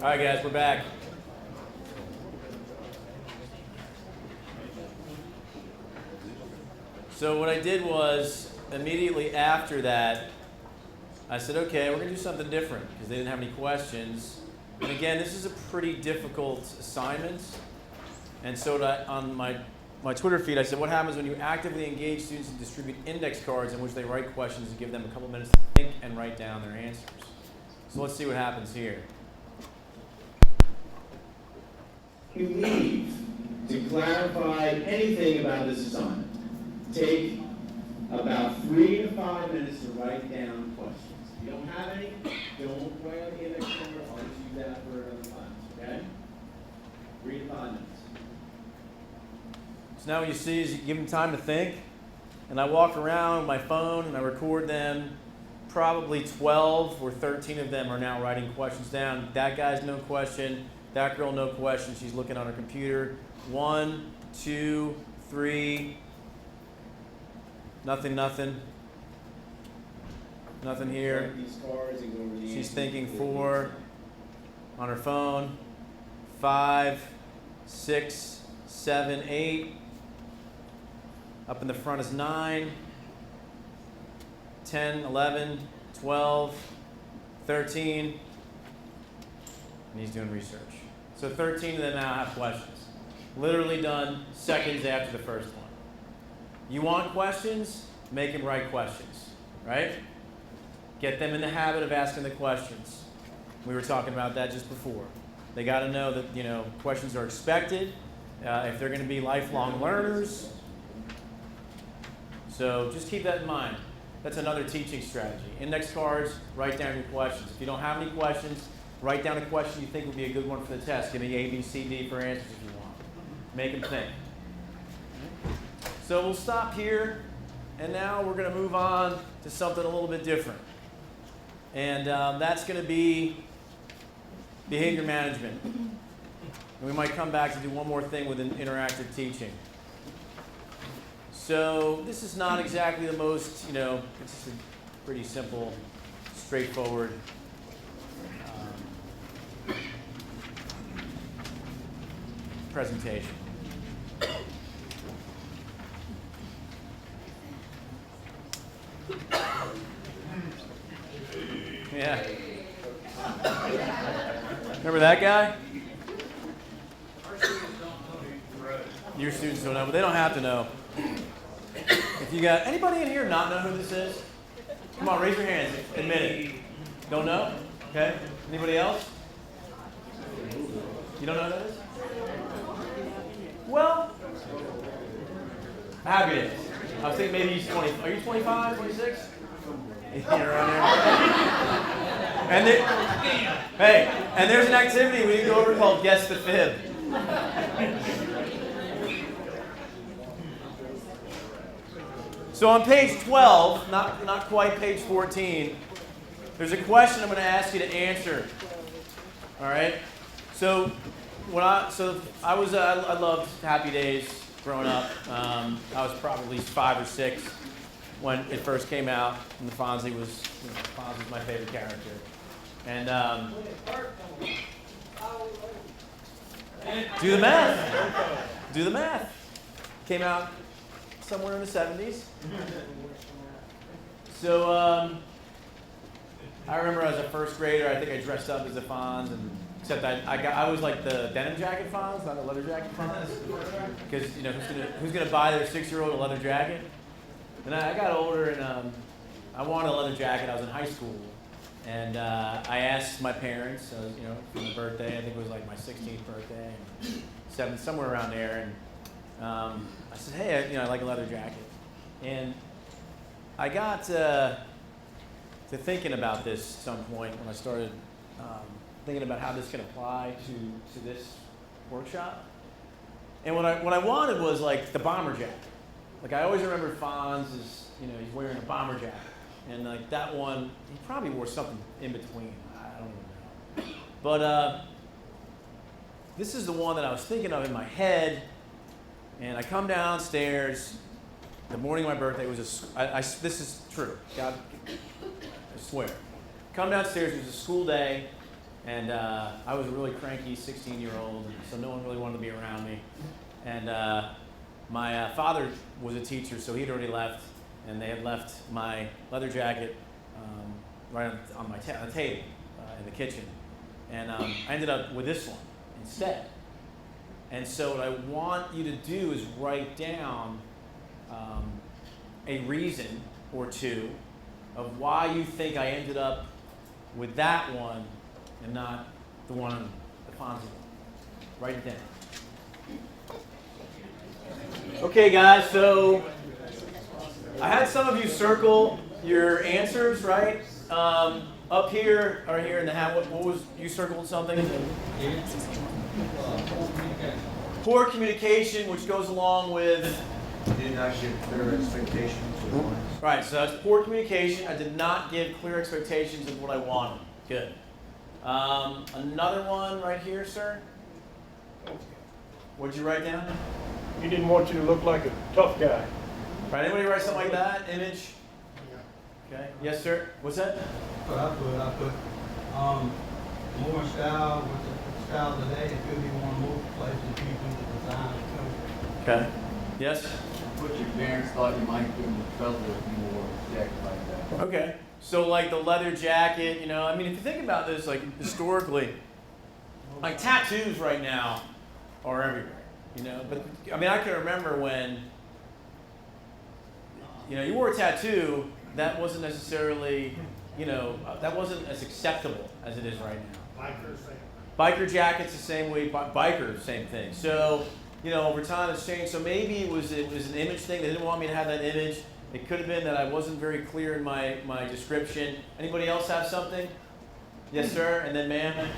All right, guys, we're back. So what I did was, immediately after that, I said, okay, we're going to do something different because they didn't have any questions. And again, this is a pretty difficult assignment. And so on my Twitter feed, I said, what happens when you actively engage students and distribute index cards in which they write questions and give them a couple minutes to think and write down their answers? So let's see what happens here. You leave to clarify anything about this assignment. Take about 3 to 5 minutes to write down questions. If you don't have any, don't write on the index card. I'll just use that for another class, okay? 3 to 5 minutes. So now what you see is you give them time to think, and I walk around with my phone and I record them. Probably 12 or 13 of them are now writing questions down. That guy's no question. That girl, no question. She's looking on her computer. 1, 2, 3. Nothing. Nothing here. She's thinking 4 on her phone. 5, 6, 7, 8. Up in the front is 9. 10, 11, 12, 13. And he's doing research. So 13 of them now have questions. Literally done seconds after the first one. You want questions? Make them write questions, right? Get them in the habit of asking the questions. We were talking about that just before. They got to know that, questions are expected if they're going to be lifelong learners. So just keep that in mind. That's another teaching strategy. Index cards, write down your questions. If you don't have any questions, write down a question you think would be a good one for the test. Give me A, B, C, D for answers if you want. Make them think. So we'll stop here, and now we're going to move on to something a little bit different. And that's going to be behavior management. And we might come back to do one more thing with interactive teaching. So this is not exactly the most, it's just a pretty simple, straightforward presentation. Yeah. Remember that guy? Your students don't know, but they don't have to know. If you got anybody in here not know who this is? Come on, raise your hands. Admit it. Don't know? Okay. Anybody else? You don't know who that is? Well, happy days. I was thinking maybe he's 20. Are you 25, 26? You're around there. And there's an activity we can go over called Guess the Fib. So on page 12, not quite page 14, there's a question I'm going to ask you to answer. All right. So I loved Happy Days growing up. I was probably 5 or 6 when it first came out, and Fonzie was my favorite character. And do the math. Came out somewhere in the 70s. So I remember as a first grader, I think I dressed up as the Fonz, and except I was like the denim jacket Fonz, not the leather jacket Fonz, because who's gonna buy their 6-year-old a leather jacket? And I got older, and I wanted a leather jacket. I was in high school, and I asked my parents, for my birthday. I think it was like my 16th birthday, and 7th, somewhere around there, and I said, hey, I like a leather jacket. And I got to thinking about this at some point when I started thinking about how this can apply to this workshop. And what I wanted was like the bomber jacket. Like I always remembered Fonz as, he's wearing a bomber jacket. And like that one, he probably wore something in between. I don't even know. But this is the one that I was thinking of in my head. And I come downstairs. The morning of my birthday was this is true. God, I swear. Come downstairs. It was a school day, And I was a really cranky 16-year-old, so no one really wanted to be around me. And my father was a teacher, so he'd already left, and they had left my leather jacket right on my the table in the kitchen. And I ended up with this one instead. And so what I want you to do is write down a reason or two of why you think I ended up with that one and not the one on the Fonzie one. Write it down. Okay, guys, so I had some of you circle your answers, right? Up here or here in the hat, what was, you circled something? Poor communication, which goes along with... Did not give clear expectations of ones. Right, so that's poor communication. I did not give clear expectations of what I wanted. Good. Another one right here, sir. What'd you write down? He didn't want you to look like a tough guy. Right, anybody write something like that? Image? Okay. Yes, sir. What's that? What I put more style with the style today. It could be one more places using the design of code. Okay. Yes? What your parents thought you might get in trouble if you wore a jacket like that. Okay. So like the leather jacket, you know, I mean, if you think about this, like historically, like tattoos right now are everywhere, you know, but I mean, I can remember when, you know, you wore a tattoo, that wasn't necessarily, you know, that wasn't as acceptable as it is right now. Biker jackets the same way, biker, same thing. So, you know, over time it's changed. So maybe it was an image thing. They didn't want me to have that image. It could have been that I wasn't very clear in my description. Anybody else have something? Yes, sir. And then, ma'am?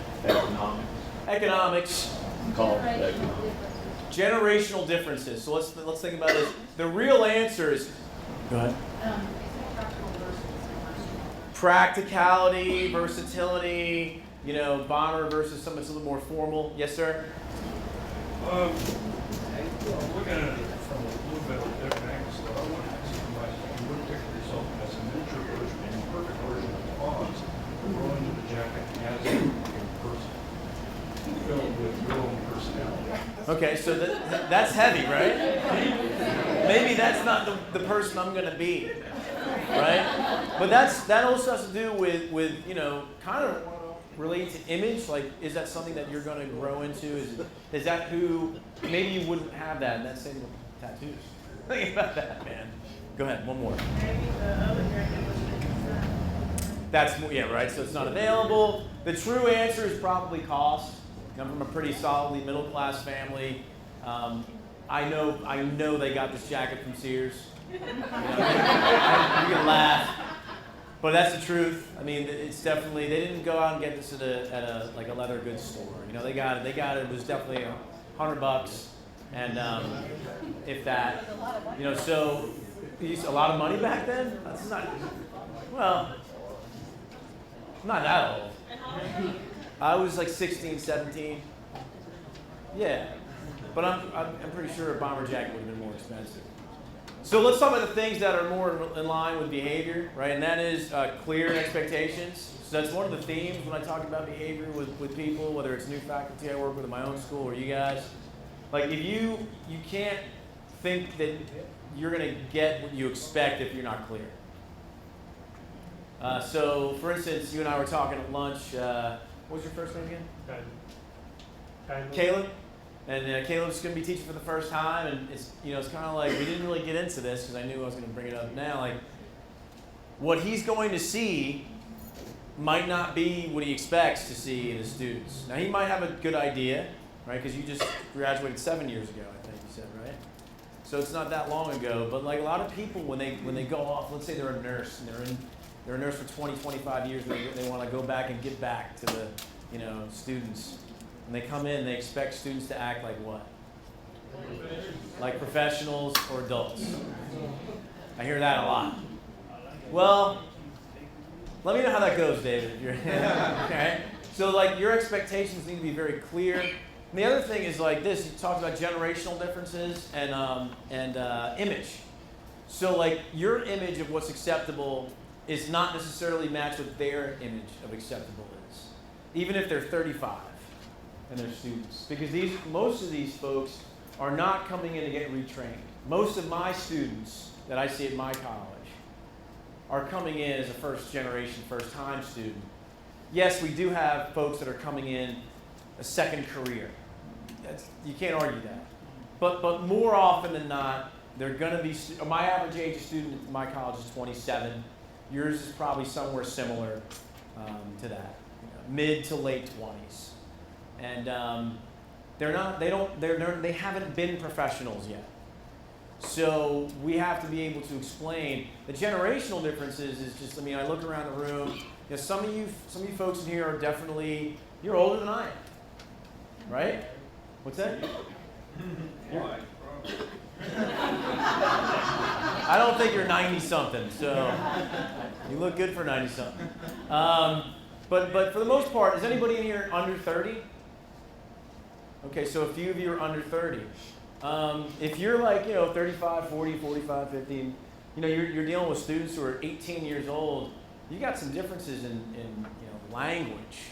Economics. Generational differences. So let's think about this. The real answer is, go ahead. Practicality, versatility. You know, bomber versus something that's a little more formal. Yes, sir. Looking at it from a little bit of a different angle, so I want to ask you a question. You wouldn't take the result as a miniature version, an imperfect version of the cause, roll into the jacket as a person, filled with your own personality. Okay, so that's heavy, right? Maybe that's not the person I'm going to be, right? But that also has to do with you know, kind of related to image. Like, is that something that you're going to grow into? Is that who? Maybe you wouldn't have that, and that's same with tattoos. Think about that, man. Go ahead, one more. Maybe the other jacket was That's more, yeah, right. So it's not available. The true answer is probably cost. I'm from a pretty solidly middle class family. I know they got this jacket from Sears. You know, you can laugh, but that's the truth. I mean, it's definitely, they didn't go out and get this at a like a leather goods store. You know, they got it. It was definitely $100, and if that, you know, so a lot of money back then. That's not, well, not that old. I was like 16, 17. Yeah, but I'm pretty sure a bomber jacket would have been more expensive. So let's talk about the things that are more in line with behavior, right? And that is clear expectations. So that's one of the themes when I talk about behavior with people, whether it's new faculty I work with in my own school or you guys. Like if you can't think that you're going to get what you expect if you're not clear. So for instance, you and I were talking at lunch. What was your first name again? Caleb. And Caleb's going to be teaching for the first time, and it's kind of like we didn't really get into this because I knew I was going to bring it up now. Like what he's going to see might not be what he expects to see in his students. Now he might have a good idea, right? Because you just graduated 7 years ago, I think you said, right? So it's not that long ago. But like a lot of people, when they go off, let's say they're a nurse and they're a nurse for 20, 25 years, and they want to go back and give back to the students. And they come in and they expect students to act like what? Like professionals or adults. I hear that a lot. Well, let me know how that goes, David. Okay? So like your expectations need to be very clear. And the other thing is like this, you talked about generational differences and image. So like your image of what's acceptable is not necessarily matched with their image of acceptable is. even if they're 35 and they're students. Because most of these folks are not coming in to get retrained. Most of my students that I see at my college are coming in as a first generation, first time student. Yes, we do have folks that are coming in a second career. You can't argue that. But more often than not, they're going to be, my average age of student at my college is 27. Yours is probably somewhere similar to that, mid to late 20s. And they haven't been professionals yet. So we have to be able to explain the generational differences. Is just, I mean, I look around the room. Some of you folks in here are definitely, you're older than I am, right? What's that? Why? I don't think you're 90-something, so you look good for 90-something. But for the most part, is anybody in here under 30? Okay, so a few of you are under 30. If you're like, 35, 40, 45, 50, you're dealing with students who are 18 years old, you got some differences in language,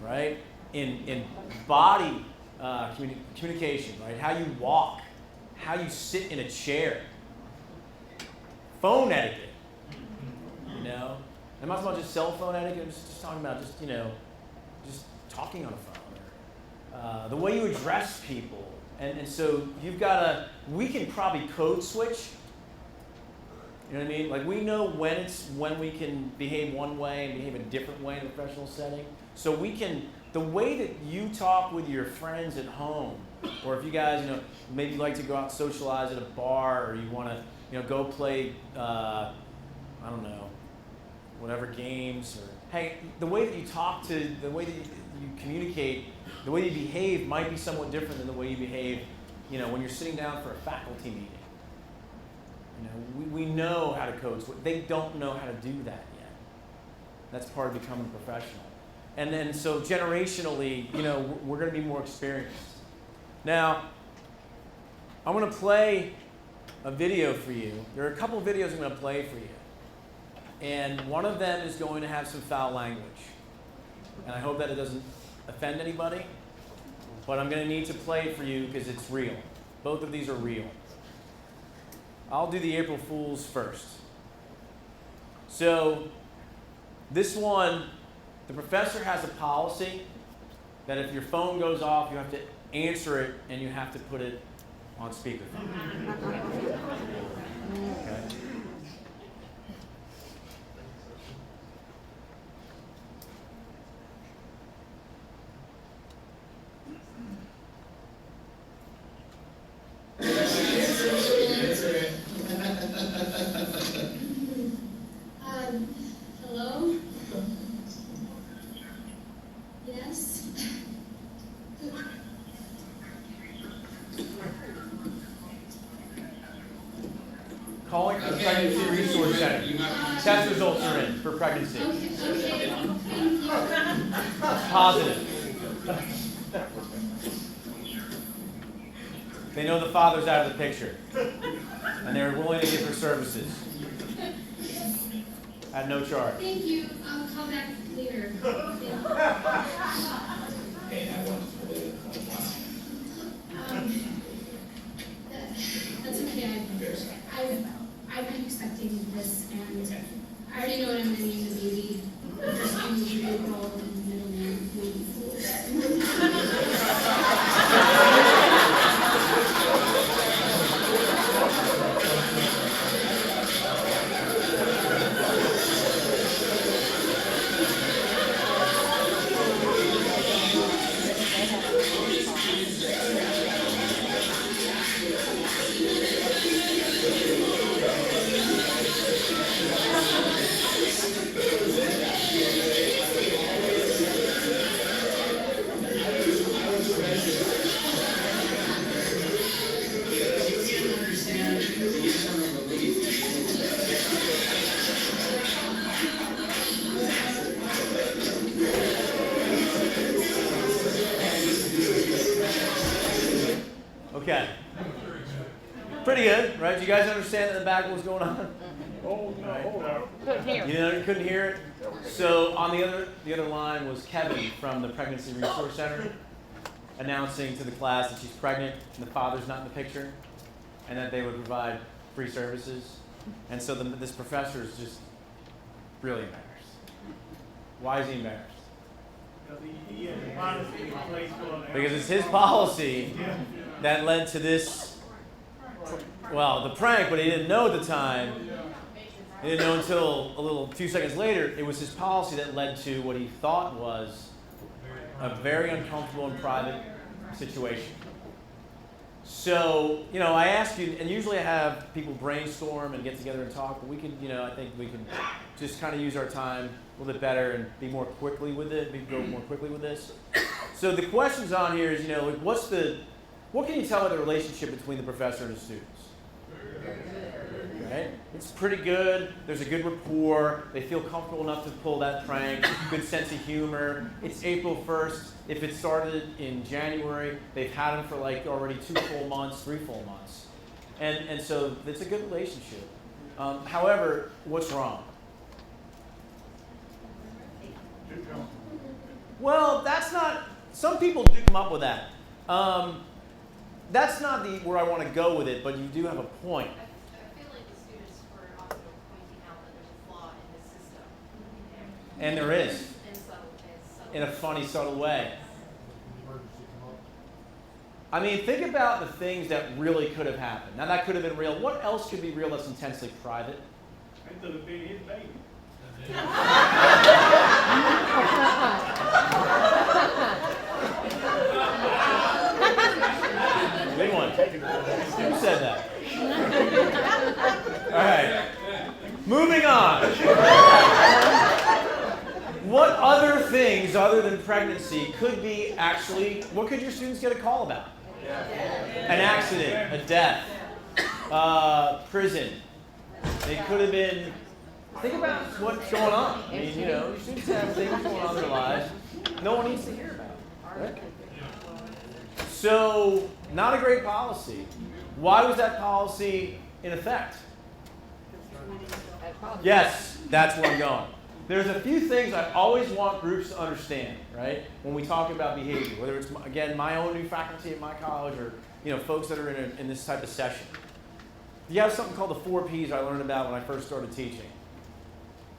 right? In body communication, right? How you walk, how you sit in a chair, phone etiquette, I'm not talking about just cell phone etiquette. I'm just talking about just talking on a phone, the way you address people, and so you've got we can probably code switch. You know what I mean? Like we know when we can behave one way and behave a different way in a professional setting. So we can, the way that you talk with your friends at home, or if you guys, maybe like to go out and socialize at a bar, or you want to, go play, I don't know, whatever games, or hey, the way that you talk to, the way that you communicate, the way you behave might be somewhat different than the way you behave, when you're sitting down for a faculty meeting. We know how to code switch. They don't know how to do that yet. That's part of becoming a professional. And then, so generationally, we're going to be more experienced. Now, I'm going to play a video for you. There are a couple of videos I'm going to play for you. And one of them is going to have some foul language. And I hope that it doesn't offend anybody. But I'm going to need to play it for you because it's real. Both of these are real. I'll do the April Fools first. So, this one, the professor has a policy that if your phone goes off, you have to answer it and you have to put it on speakerphone. Okay? Hello? Yes? Calling for Pregnancy Resource Center. Test results are in for pregnancy. Okay, thank you. Positive. They know the father's out of the picture. And they're willing to give her services. At no charge. Thank you. I'll call back later. That's okay. I've been expecting this, and I already know what I'm going to name the baby. Just use the April and the middle name. Okay. Pretty good, right? You guys understand in the back what was going on? Oh, no. You couldn't hear it? So on the other line was Kevin from the Pregnancy Resource Center announcing to the class that she's pregnant and the father's not in the picture, and that they would provide free services. And so this professor is just really embarrassed. Why is he embarrassed? He has a policy in place for Because it's his policy that led to this, well, the prank, but he didn't know at the time. He didn't know until a few seconds later. It was his policy that led to what he thought was a very uncomfortable and private situation. So, I ask you, and usually I have people brainstorm and get together and talk, but we can, I think we can just kind of use our time a little bit better and be more quickly with it, go more quickly with this. So the questions on here is, what can you tell about the relationship between the professor and the students? Right? It's pretty good. There's a good rapport. They feel comfortable enough to pull that prank. Good sense of humor. It's April 1st. If it started in January, they've had them for already 2 full months, 3 full months. And so it's a good relationship. However, what's wrong? Well, that's not, some people do come up with that. That's not where I want to go with it, but you do have a point. I feel like the students were also pointing out that there's a flaw in the system. And there is. And so In a funny, subtle way. I mean, think about the things that really could have happened. Now, that could have been real. What else could be real that's intensely private? That could have been his baby. Big one. Who said that? All right. Moving on. What other things other than pregnancy could be actually, what could your students get a call about? An accident, a death, prison. It could have been, think about what's going on. I mean, your students have things going on in their lives no one needs to hear about. Right? So, not a great policy. Why was that policy in effect? Yes, that's where I'm going. There's a few things I always want groups to understand, right? When we talk about behavior, whether it's, again, my own new faculty at my college or, folks that are in this type of session. You have something called the 4 Ps I learned about when I first started teaching.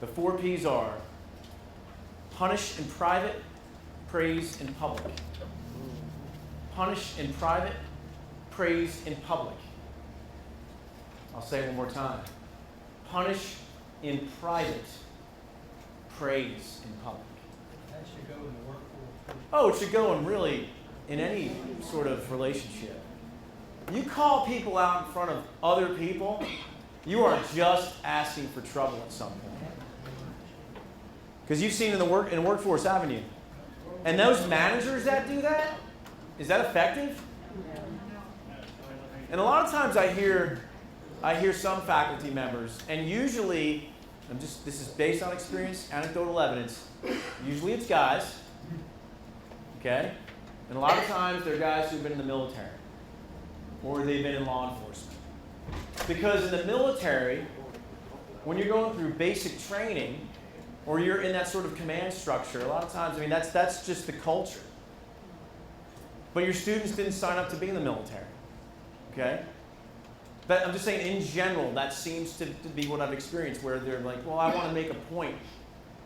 The 4 Ps are punish in private, praise in public. Punish in private, praise in public. I'll say it one more time. Punish in private, praise in public. That should go in the workforce. Oh, it should go in any sort of relationship. You call people out in front of other people, you are just asking for trouble at some point. Because you've seen in the workforce, haven't you? And those managers that do that, is that effective? And a lot of times I hear some faculty members, and usually, this is based on experience, anecdotal evidence, usually it's guys, okay? And a lot of times they're guys who've been in the military, or they've been in law enforcement. Because in the military, when you're going through basic training, or you're in that sort of command structure, a lot of times, that's just the culture. But your students didn't sign up to be in the military, okay? But I'm just saying, in general, that seems to be what I've experienced, where they're like, well, I want to make a point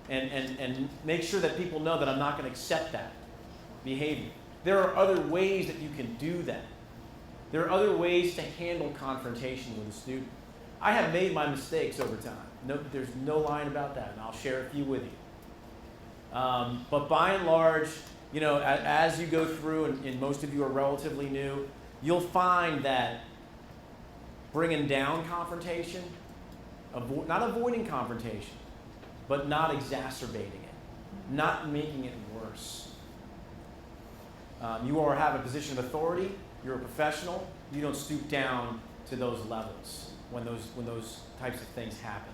and make sure that people know that I'm not going to accept that behavior. There are other ways that you can do that. There are other ways to handle confrontation with a student. I have made my mistakes over time. There's no lying about that, and I'll share a few with you. But by and large, as you go through, and most of you are relatively new, you'll find that bringing down confrontation, not avoiding confrontation, but not exacerbating it, not making it worse. You have a position of authority. You're a professional. You don't stoop down to those levels when those types of things happen.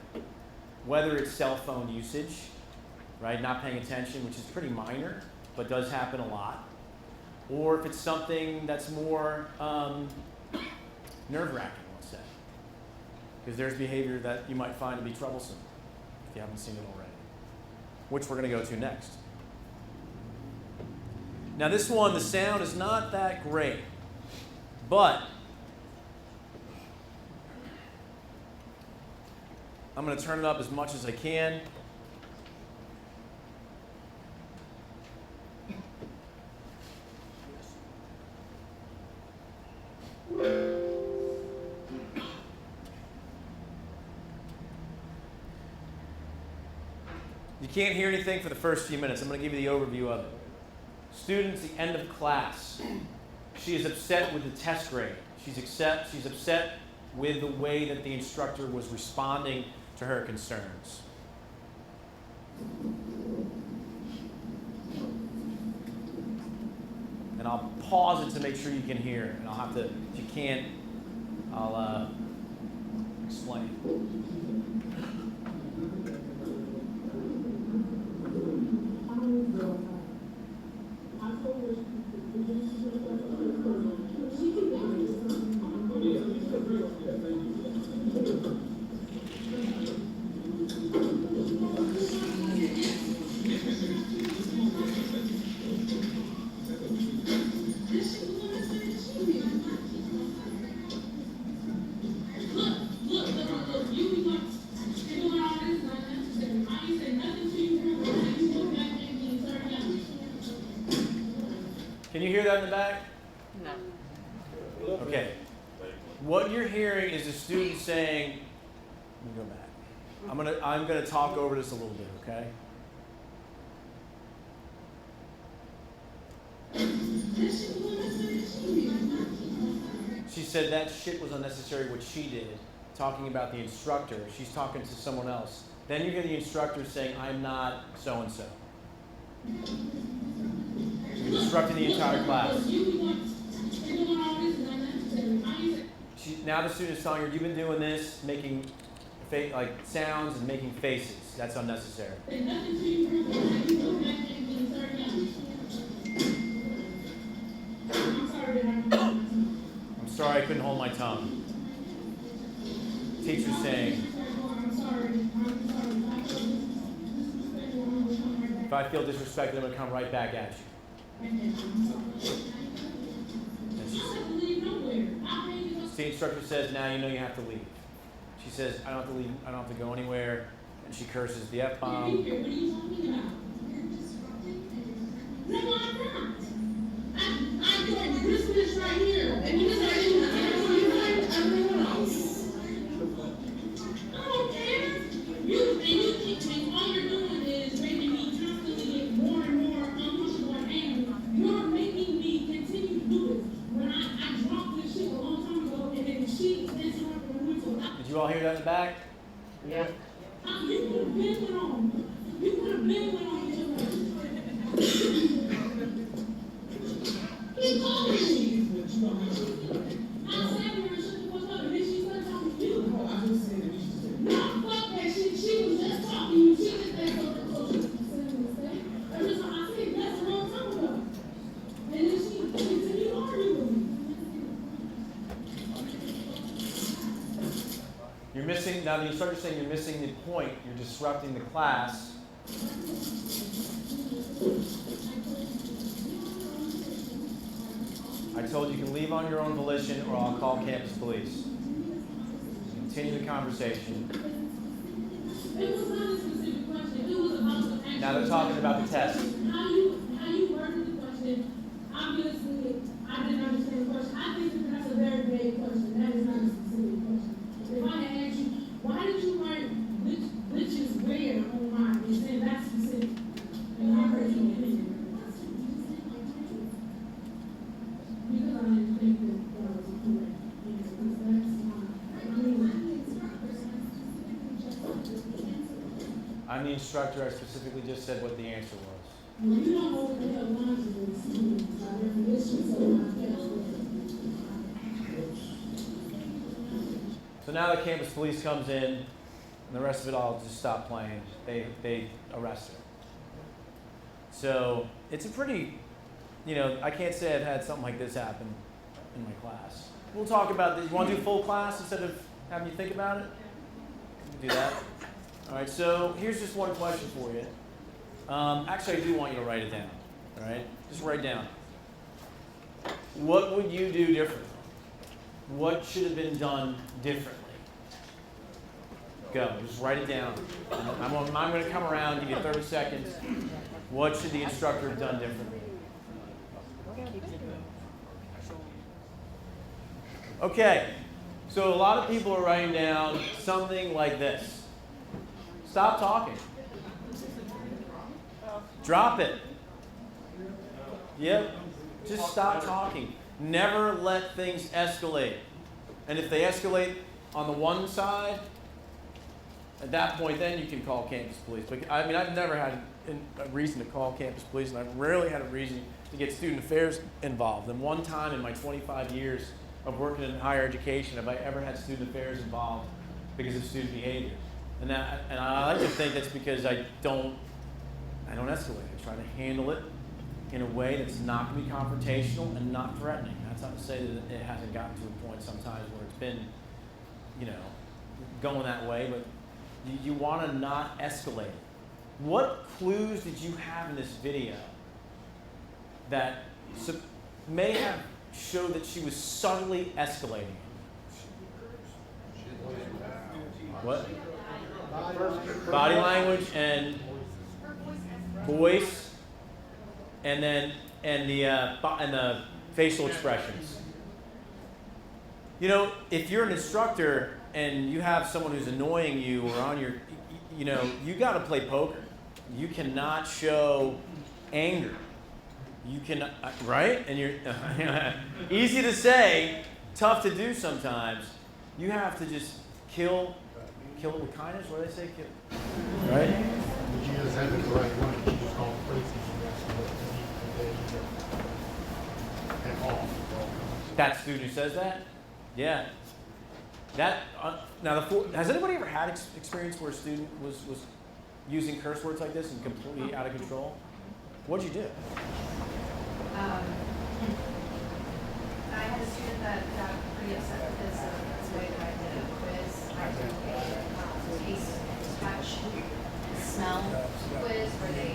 Whether it's cell phone usage, right, not paying attention, which is pretty minor, but does happen a lot, or if it's something that's more nerve-wracking, let's say, because there's behavior that you might find to be troublesome if you haven't seen it already. which we're going to go to next. Now this one, the sound is not that great, but I'm going to turn it up as much as I can. You can't hear anything for the first few minutes. I'm going to give you the overview of it. Students, the end of class. She is upset with the test grade. She's upset with the way that the instructor was responding to her concerns. And I'll pause it to make sure you can hear. And I'll have to, if you can't, I'll explain. Can you hear that in the back? No. Okay. What you're hearing is a student saying, let me go back. I'm gonna talk over this a little bit, okay? She said that shit was unnecessary what she did, talking about the instructor. She's talking to someone else. Then you hear the instructor saying, I'm not so-and-so. You're disrupting the entire class. Now the student is telling her, you've been doing this, making like sounds and making faces. That's unnecessary. I'm sorry I couldn't hold my tongue. Teacher's saying, if I feel disrespected, I'm going to come right back at you. The instructor says, now you know you have to leave. She says, I don't have to leave, I don't have to go anywhere. And she curses the F-bomb. What are you talking about? No, I'm not. I'm doing this right here. And you say you find everyone else. I don't care. You keep all you're doing is making me constantly get more and more uncomfortable and angry. You're making me continue to do this. When I dropped this shit a long time ago, and then she interrupted and went to. Did you all hear that in the back? Yeah. You could have been went on. You could have been went on your way. He called me. I said to her, shut the fuck up, and then she started talking to you. No, fuck that shit. She was just talking to you. She just said something close. Every time I said, that's a long time ago. And then she continued to argue with me. You're missing, now the instructor's saying you're missing the point. You're disrupting the class. I told you can leave on your own volition or I'll call campus police. Continue the conversation. It was not a specific question. It was about the action. Now they're talking about the test. How you worded the question, obviously, I didn't understand the question. I think that that's a very vague question. That is not a specific question. If I had asked you, why did you write which is where on mine? You said that's specific. And I heard your opinion. Because I didn't think that was a correct answer. Because that's not, I'm the instructor. I specifically just said what the answer was. well, you don't know what the hell lines are with students. By definition, so I guess. So now the campus police comes in, and the rest of it all just stop playing. They arrest her. So it's a pretty, I can't say I've had something like this happen in my class. We'll talk about this. You want to do full class instead of having you think about it? We can do that. All right, so here's just one question for you. Actually, I do want you to write it down. All right? Just write down. What would you do differently? What should have been done differently? Go. Just write it down. I'm going to come around, give you 30 seconds. What should the instructor have done differently? Okay. So a lot of people are writing down something like this. Stop talking. Drop it. Yep. Just stop talking. Never let things escalate. And if they escalate on the one side, at that point, then you can call campus police. But I mean, I've never had a reason to call campus police, and I've rarely had a reason to get student affairs involved. And one time in my 25 years of working in higher education have I ever had student affairs involved because of student behavior. And I like to think that's because I don't escalate. I try to handle it in a way that's not going to be confrontational and not threatening. That's not to say that it hasn't gotten to a point sometimes where it's been, going that way, but you want to not escalate. What clues did you have in this video that may have showed that she was subtly escalating? What? Body language and voice, and the facial expressions. If you're an instructor and you have someone who's annoying you or on your, you got to play poker. You cannot show anger. You can, right? And you're easy to say, tough to do sometimes. You have to just kill it with kindness. What do they say? Kill, right? But you just have the correct one. You just call the police and off. That student who says that? Yeah. That has anybody ever had experience where a student was using curse words like this and completely out of control? What'd you do? I had a student that got pretty upset because of the way that I did a quiz. I did a taste, touch, and smell quiz where they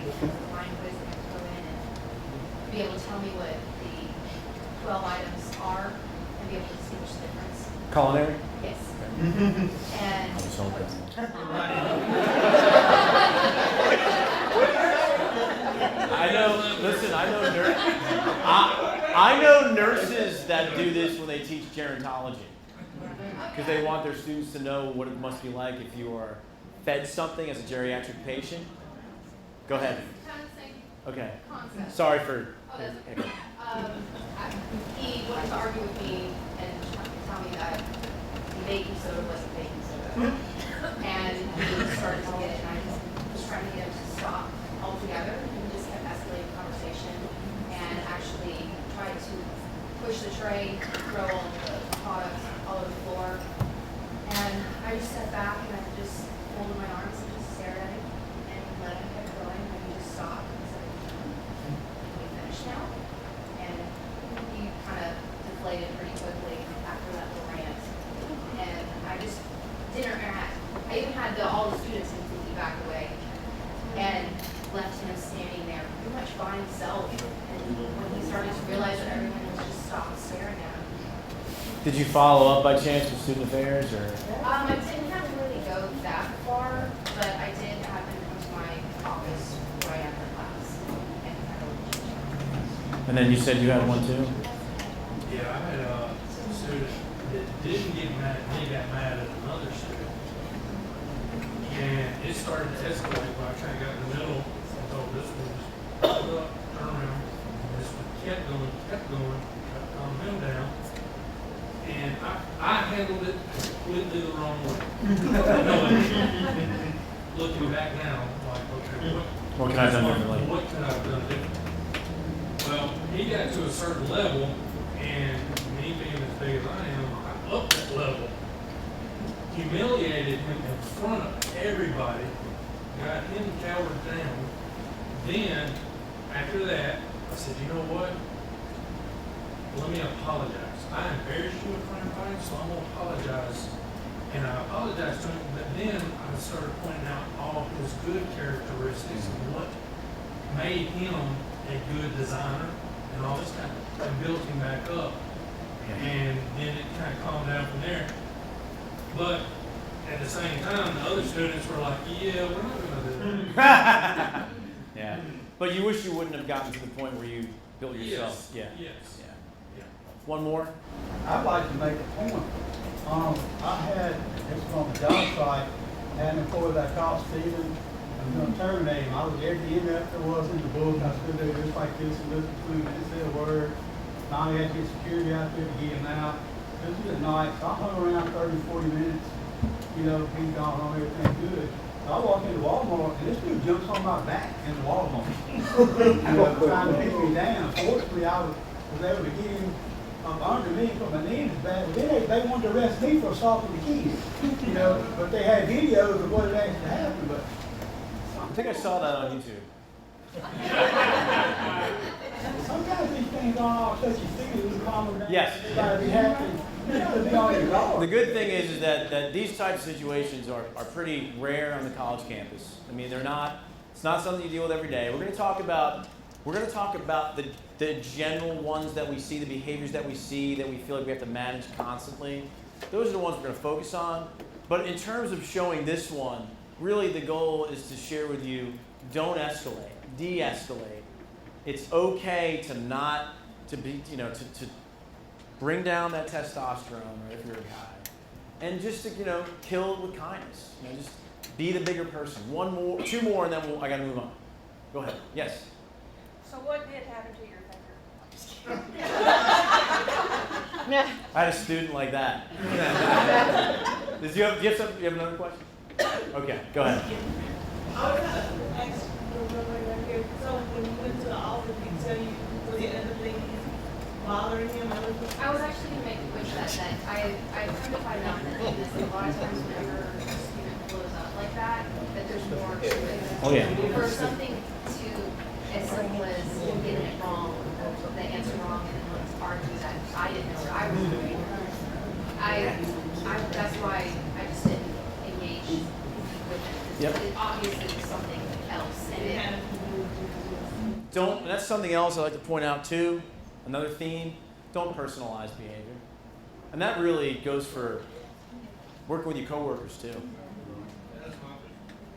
blind quiz and have to go in and be able to tell me what the 12 items are and be able to distinguish the difference. Culinary? Yes. And I know nurses that do this when they teach gerontology because they want their students to know what it must be like if you are fed something as a geriatric patient. Go ahead. kind of the same Okay. concept. Sorry for. Oh, that's okay. He wanted to argue with me and tell me that the baking soda wasn't baking soda. And he started to get it, and I was trying to get him to stop altogether. And just kept escalating the conversation and actually tried to push the tray, throw all the products all over the floor. And I just sat back and I just folded my arms and just stared at him and let him keep going. And he just stopped and said, "Can we finish now?" And he kind of deflated pretty quickly after that little rant. And I just didn't interact. I even had all the students completely back away and left him standing there pretty much by himself. And when he started to realize that everyone was just stopped staring at him. Did you follow up by chance with student affairs or? I didn't have to really go that far, but I did have him come to my office right after class and kind of. And then you said you had one too? Yeah, I had a student that didn't get mad, he got mad at another student. And it started to escalate when I kind of got in the middle. I told this one, just hold up, turn around. And this one kept going, kept calm him down. And I handled it completely the wrong way. Looking back now, like, okay, What can I have done differently? What could I have done differently? Well, he got to a certain level, and me being as big as I am, I upped that level, humiliated him in front of everybody, got him cowered down. Then, after that, I said, you know what? Let me apologize. I embarrassed you in front of everybody, so I'm going to apologize. And I apologized to him, but then I started pointing out all his good characteristics and what made him a good designer and all this kind of, and built him back up. And then it kind of calmed down from there. But at the same time, the other students were like, yeah, we're not going to do that. Yeah. But you wish you wouldn't have gotten to the point where you built yourself. Yes. Yeah. Yes. Yeah. One more? I'd like to make a point. I had, this was on the job site, I had an employee that called Stephen, I was gonna terminate him. I was every email there was in the book, I stood there just like this and listened to him, didn't say a word. Finally had to get security out there to get him out. This was at night, so I hung around 30, 40 minutes, you know, he's gone home, everything good. So I walked into Walmart, and this dude jumps on my back in the Walmart. You know, trying to beat me down. Fortunately, I was able to get him up under me, put my knee in his back. But then they wanted to arrest me for assaulting the kids. You know, but they had videos of what had actually happened. But I think I saw that on YouTube. sometimes these things aren't all touchy feely. You calm them down. Yes. You gotta be happy. You gotta be on your guard. The good thing is that these types of situations are pretty rare on the college campus. I mean, it's not something you deal with every day. We're going to talk about the general ones that we see, the behaviors that we see that we feel like we have to manage constantly. Those are the ones we're going to focus on. But in terms of showing this one, really the goal is to share with you, don't escalate, de-escalate. It's okay to bring down that testosterone, right, if you're a guy. And just to, kill it with kindness. Just be the bigger person. Two more, and then I got to move on. Go ahead. Yes? So what did happen to your finger? I had a student like that. Do you have another question? Okay, go ahead. I was going to ask you right here. So when you went to the office, did he tell you, was there other things bothering him? I was actually going to make a point to that I come to find out that a lot of times whenever a student blows up like that there's more to it. Oh, yeah. For something to, as simple as getting it wrong, the answer wrong, and then let's argue that I didn't know what I was doing. That's why I just didn't engage with it. Yep. It obviously was something else. And that's something else I like to point out too. Another theme, don't personalize behavior. And that really goes for working with your coworkers too.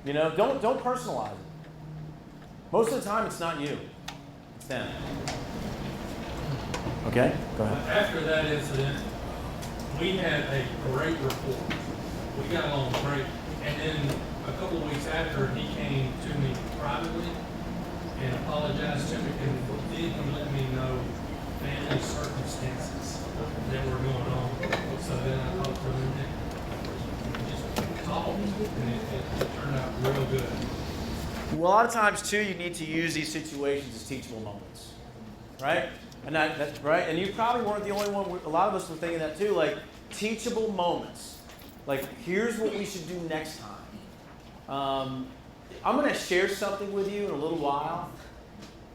Don't personalize it. Most of the time it's not you, it's them. Okay, go ahead. After that incident, we had a great rapport. We got along great. And then a couple of weeks after, he came to me privately and apologized to me and didn't let me know family circumstances that were going on. So then I talked to him and just talked, and it turned out real good. Well, a lot of times too, you need to use these situations as teachable moments, right? And that's right. And you probably weren't the only one. A lot of us were thinking that too. Like teachable moments. Like here's what we should do next time. I'm going to share something with you in a little while.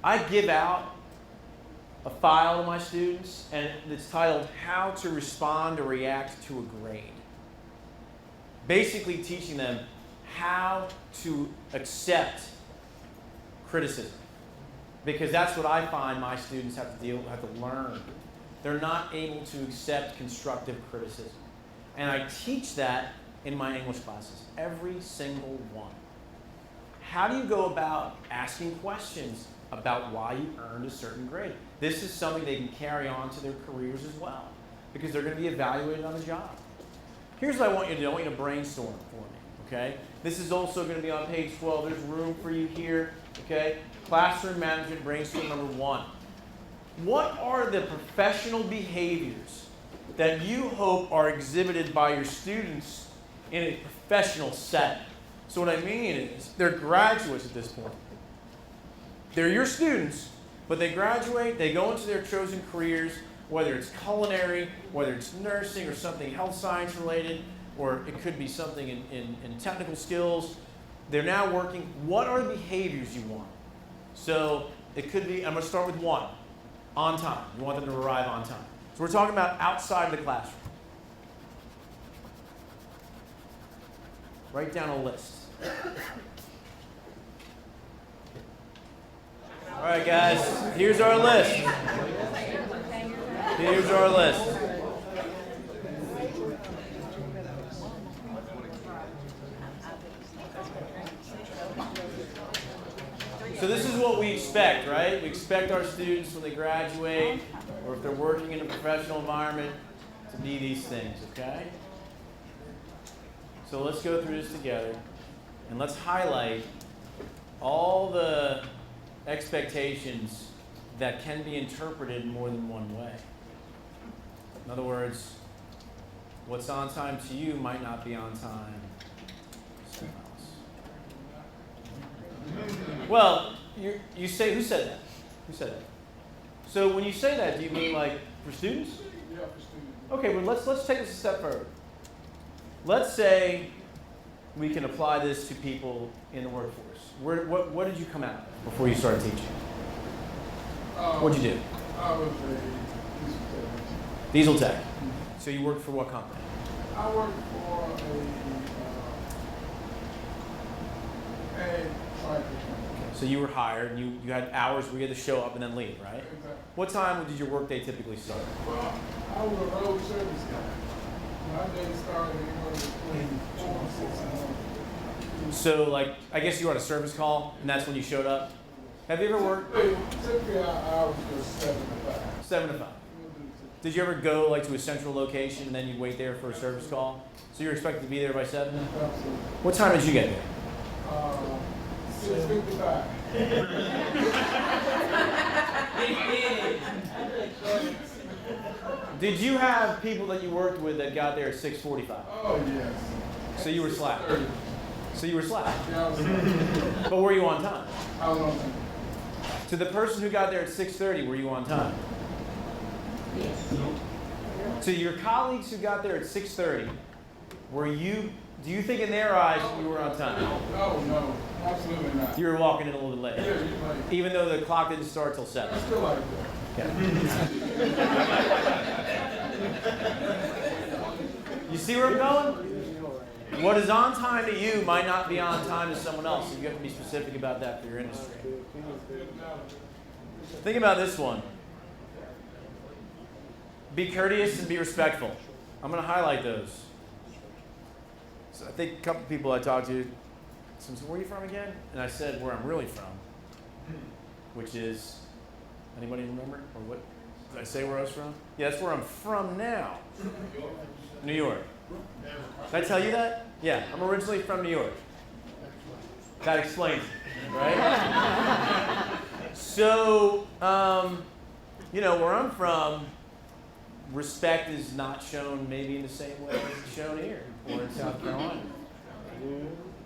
I give out a file to my students, and it's titled "How to Respond or React to a Grade." Basically, teaching them how to accept criticism, because that's what I find my students have to learn. They're not able to accept constructive criticism, and I teach that in my English classes, every single one. How do you go about asking questions about why you earned a certain grade? This is something they can carry on to their careers as well, because they're going to be evaluated on the job. Here's what I want you to do. I want you to brainstorm for me, okay? This is also going to be on page 12. There's room for you here, okay? Classroom management brainstorm number 1. What are the professional behaviors that you hope are exhibited by your students in a professional setting? So what I mean is, they're graduates at this point. They're your students, but they graduate, they go into their chosen careers, whether it's culinary, whether it's nursing or something health science related, or it could be something in technical skills. They're now working. What are the behaviors you want? So it could be, I'm going to start with 1, on time. You want them to arrive on time. So we're talking about outside the classroom. Write down a list. All right, guys, here's our list. Here's our list. So this is what we expect, right? We expect our students when they graduate, or if they're working in a professional environment, to be these things, okay? So let's go through this together, and let's highlight all the expectations that can be interpreted more than one way. In other words, what's on time to you might not be on time to someone else. Well, you say, who said that? Who said that? So when you say that, do you mean like for students? Yeah, for students. Okay, well let's take this a step further. Let's say we can apply this to people in the workforce. What did you come out before you started teaching? What'd you do? I was a Diesel tech. So you worked for what company? I worked for a tractor. So you were hired, and you had hours where you had to show up and then leave, right? Exactly. What time did your workday typically start? Well, I was a road service guy. My day started anywhere between 4 and 6 in the morning. So like, I guess you were on a service call, and that's when you showed up? Have you ever worked? Typically, I was just 7 to 5. 7 to 5. Did you ever go like to a central location and then you'd wait there for a service call? So you're expected to be there by 7? Absolutely. What time did you get there? 6:55. Did you have people that you worked with that got there at 6:45? Oh, yes. So you were slack. So you were slack. Yeah, I was slack. But were you on time? I was on time. To the person who got there at 6:30, were you on time? Yes. To your colleagues who got there at 6:30, do you think in their eyes you were on time? Oh, no. Absolutely not. You were walking in a little bit late. Yeah, you're late. Even though the clock didn't start till 7. I still like that. Okay. You see where I'm going? What is on time to you might not be on time to someone else, and you have to be specific about that for your industry. Think about this one. Be courteous and be respectful. I'm going to highlight those. So I think a couple people I talked to said, where are you from again? And I said where I'm really from, which is, anybody remember? Or what? Did I say where I was from? Yeah, that's where I'm from now. New York. Did I tell you that? Yeah, I'm originally from New York. That explains it, right? So, where I'm from, respect is not shown maybe in the same way as it's shown here or in South Carolina.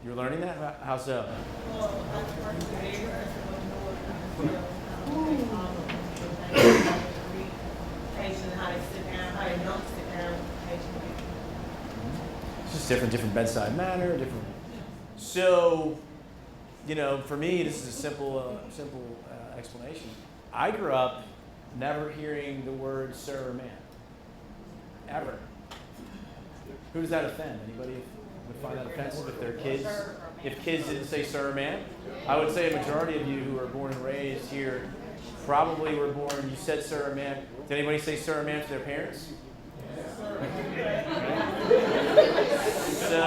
You're learning that? How so? It's just different bedside manner, different. So, for me, this is a simple explanation. I grew up never hearing the word sir or ma'am. Ever. Who does that offend? Anybody would find that offensive if their kids, if kids didn't say sir or ma'am? I would say a majority of you who are born and raised here probably were born, you said sir or ma'am. Did anybody say sir or ma'am to their parents? So,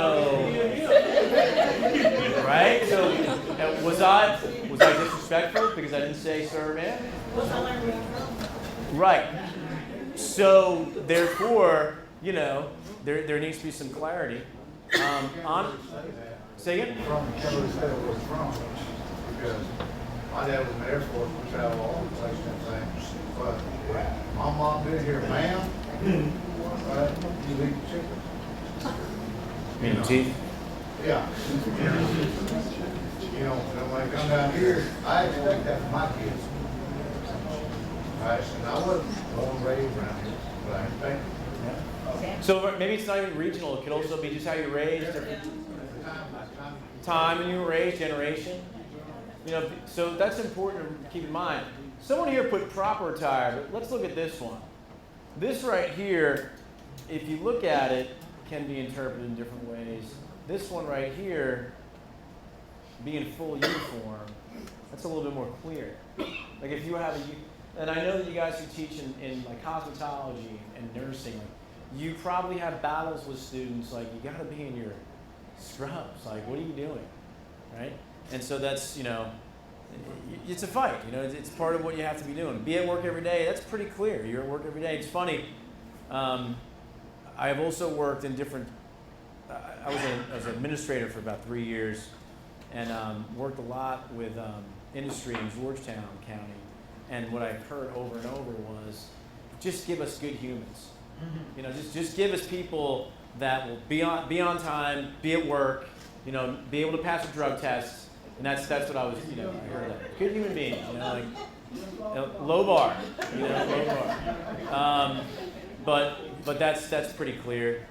right? So, was I disrespectful because I didn't say sir or ma'am? Right. So, therefore, there needs to be some clarity. Say again? From the state where it's from, because my dad was in the Air Force, we travel all the places and things. But my mom did hear, ma'am, right, you eat chicken. Meaning teeth? Yeah. When I come down here, I expect that from my kids. Right, and I wasn't born and raised around here, but I expect it. So maybe it's not even regional. It could also be just how you're raised, different time when you were raised, generation. So that's important to keep in mind. Someone here put proper attire, but let's look at this one. This right here, if you look at it, can be interpreted in different ways. This one right here, being full uniform, That's a little bit more clear. Like if you have and I know that you guys who teach in like cosmetology and nursing, like, you probably have battles with students, like you gotta be in your scrubs, like what are you doing, right? And so that's, it's a fight, it's part of what you have to be doing. Be at work every day, that's pretty clear. You're at work every day. It's funny, I have also worked in different, I was an administrator for about 3 years, and worked a lot with industry in Georgetown County. And what I've heard over and over was, just give us good humans. Just give us people that will be on time, be at work, be able to pass a drug test. And that's what I was, I heard that. Good human beings, low bar, low bar. But that's pretty clear.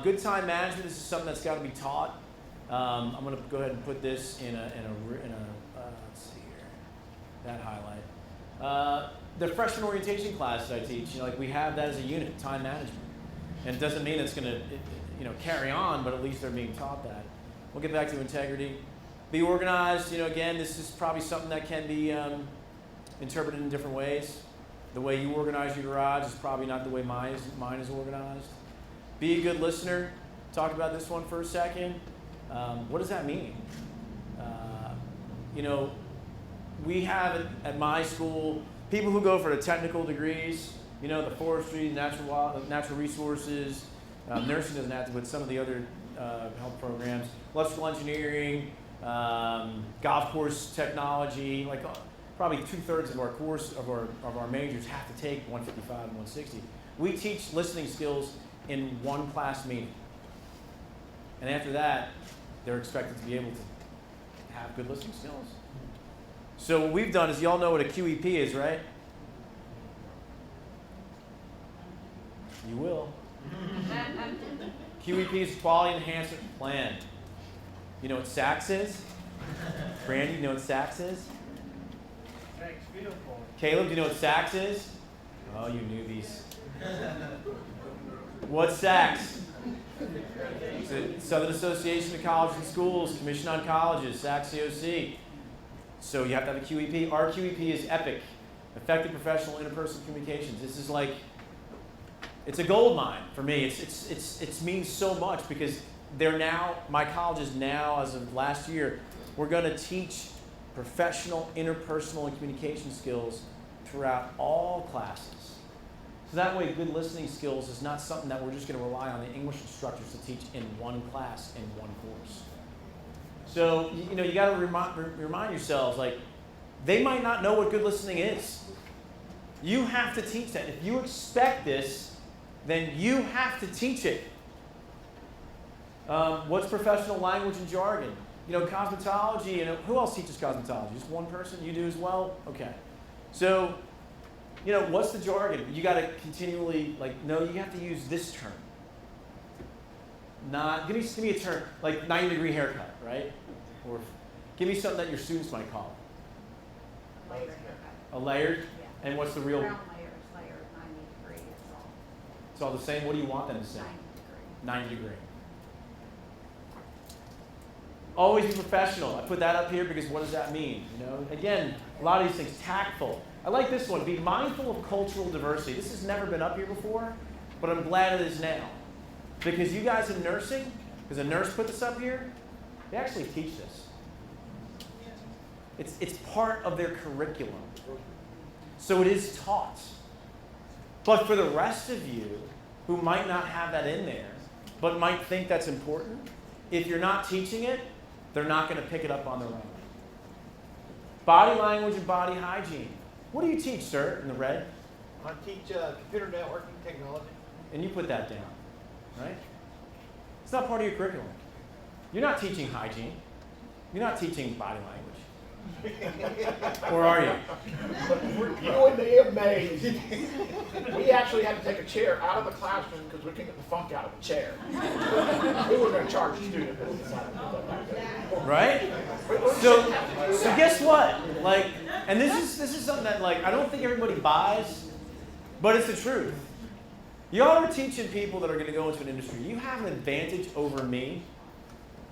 Good time management, this is something that's got to be taught. I'm going to go ahead and put this in a let's see here, that highlight. The freshman orientation class that I teach, we have that as a unit, time management. And it doesn't mean it's going to, carry on, but at least they're being taught that. We'll get back to integrity. Be organized, again, this is probably something that can be interpreted in different ways. The way you organize your garage is probably not the way mine is organized. Be a good listener. Talk about this one for a second. What does that mean? We have at my school people who go for the technical degrees, the forestry, natural resources, nursing doesn't have to, but some of the other health programs, electrical engineering, golf course technology, like probably 2/3 of our course of our majors have to take 155 and 160. We teach listening skills in one class meeting. And after that, they're expected to be able to have good listening skills. So what we've done is, y'all know what a QEP is, right? You will. QEP is Quality Enhancement Plan. You know what SACS is? Brandy, you know what SACS is? Caleb, do you know what SACS is? Oh, you newbies. What's SACS? It's the Southern Association of Colleges and Schools, Commission on Colleges, SACS-COC. So you have to have a QEP. Our QEP is EPIC, Effective Professional Interpersonal Communications. This is like, it's a gold mine for me. It means so much because my college is now, as of last year, we're going to teach professional, interpersonal, and communication skills throughout all classes. So that way, good listening skills is not something that we're just going to rely on the English instructors to teach in one class, in one course. So, you got to remind yourselves, like, they might not know what good listening is. You have to teach that. If you expect this, then you have to teach it. What's professional language and jargon? Cosmetology, who else teaches cosmetology? Just one person? You do as well? Okay. So, what's the jargon? You got to continually, no, you have to use this term. Give me a term, like 90-degree haircut, right? Or give me something that your students might call it. A layered haircut. A layered? Yeah. And what's the real? Brown layer is layered 90 degree, it's all. It's all the same? What do you want them to say? 90 degree. 90 degree. Always be professional. I put that up here because what does that mean? Again, a lot of these things, tactful. I like this one. Be mindful of cultural diversity. This has never been up here before, but I'm glad it is now. Because you guys in nursing, because a nurse put this up here, they actually teach this. It's part of their curriculum. So it is taught. But for the rest of you who might not have that in there, but might think that's important, if you're not teaching it, they're not going to pick it up on their own. Body language and body hygiene. What do you teach, sir, in the red? I teach computer networking technology. And you put that down, right? It's not part of your curriculum. You're not teaching hygiene. You're not teaching body language. Or are you? You wouldn't be amazed. We actually had to take a chair out of the classroom because we couldn't get the funk out of the chair. We were going to charge the student. Right? So guess what? And this is something that I don't think everybody buys, but it's the truth. Y'all are teaching people that are going to go into an industry. You have an advantage over me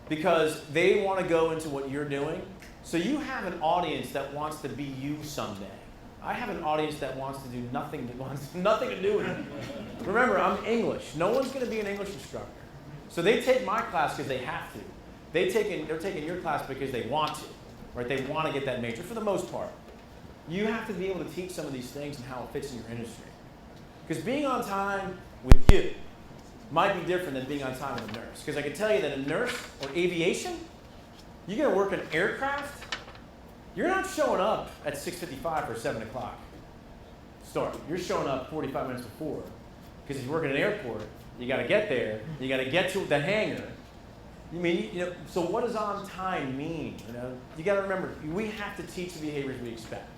because they want to go into what you're doing, So you have an audience that wants to be you someday. I have an audience that wants to do nothing, that wants nothing to do with it. Remember, I'm English. No one's going to be an English instructor. So they take my class because they have to. They're taking your class because they want to, right? They want to get that major for the most part. You have to be able to teach some of these things and how it fits in your industry. Because being on time with you might be different than being on time with a nurse. Because I can tell you that a nurse or aviation, you're going to work an aircraft, you're not showing up at 6:55 or 7 o'clock start. You're showing up 45 minutes before. Because if you work at an airport, you got to get there, you got to get to the hangar. So what does on time mean? You got to remember, we have to teach the behaviors we expect.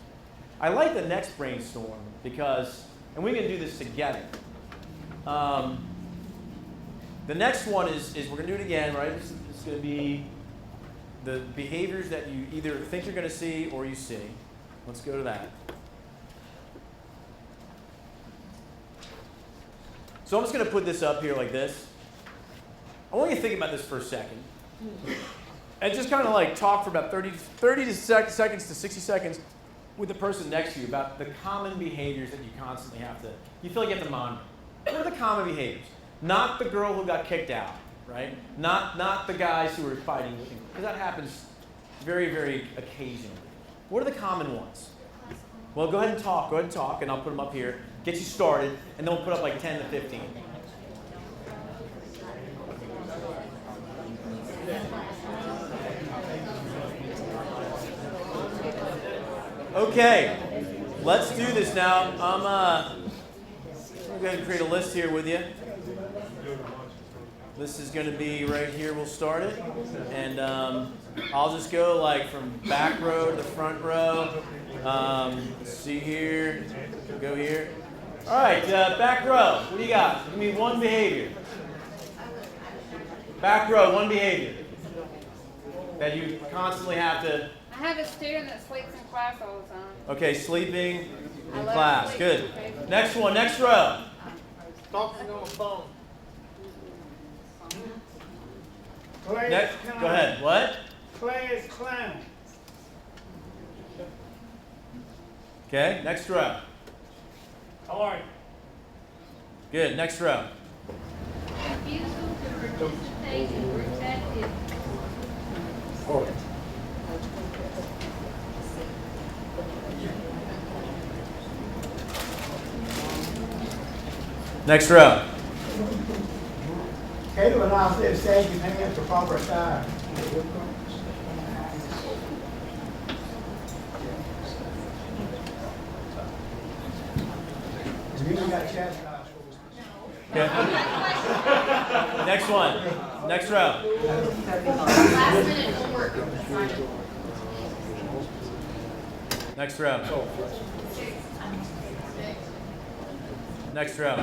I like the next brainstorm because, and we're going to do this together. The next one is we're going to do it again, right? It's going to be the behaviors that you either think you're going to see or you see. Let's go to that. So I'm just going to put this up here like this. I want you to think about this for a second. And just kind of like talk for about 30 seconds to 60 seconds with the person next to you about the common behaviors that you constantly you feel like you have to monitor. What are the common behaviors? Not the girl who got kicked out, right? Not the guys who are fighting, because that happens very, very occasionally. What are the common ones? Well, go ahead and talk, and I'll put them up here, get you started, and then we'll put up like 10 to 15. Okay, let's do this now. I'm going to create a list here with you. This is going to be right here. We'll start it. And I'll just go like from back row to the front row. Let's see here. Go here. All right, back row. What do you got? Give me one behavior. Back row, one behavior that you constantly have to... I have a student that sleeps in class all the time. Okay, sleeping in class. Good. Next one, next row. Talking on the phone. Next, go ahead. What? Class clown. Okay, next row. How are you? Good, next row. Refusal to participate in group activities. Next row. Caleb and I said shaking hands for proper attire. You even got chastised. Okay. Next one. Next row. Last minute homework assignment. Next row. Next row.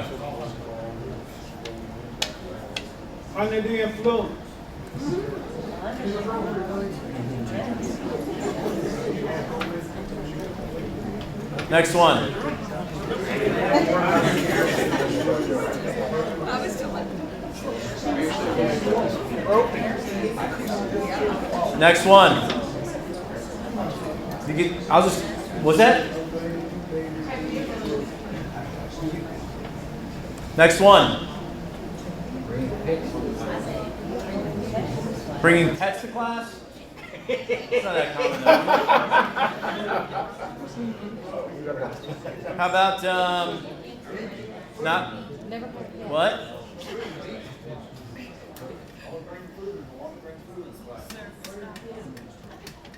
Under the influence. Next one. Next one. I'll just, what's that? Next one. Bringing pets to class? It's not that common though. How about, not, what?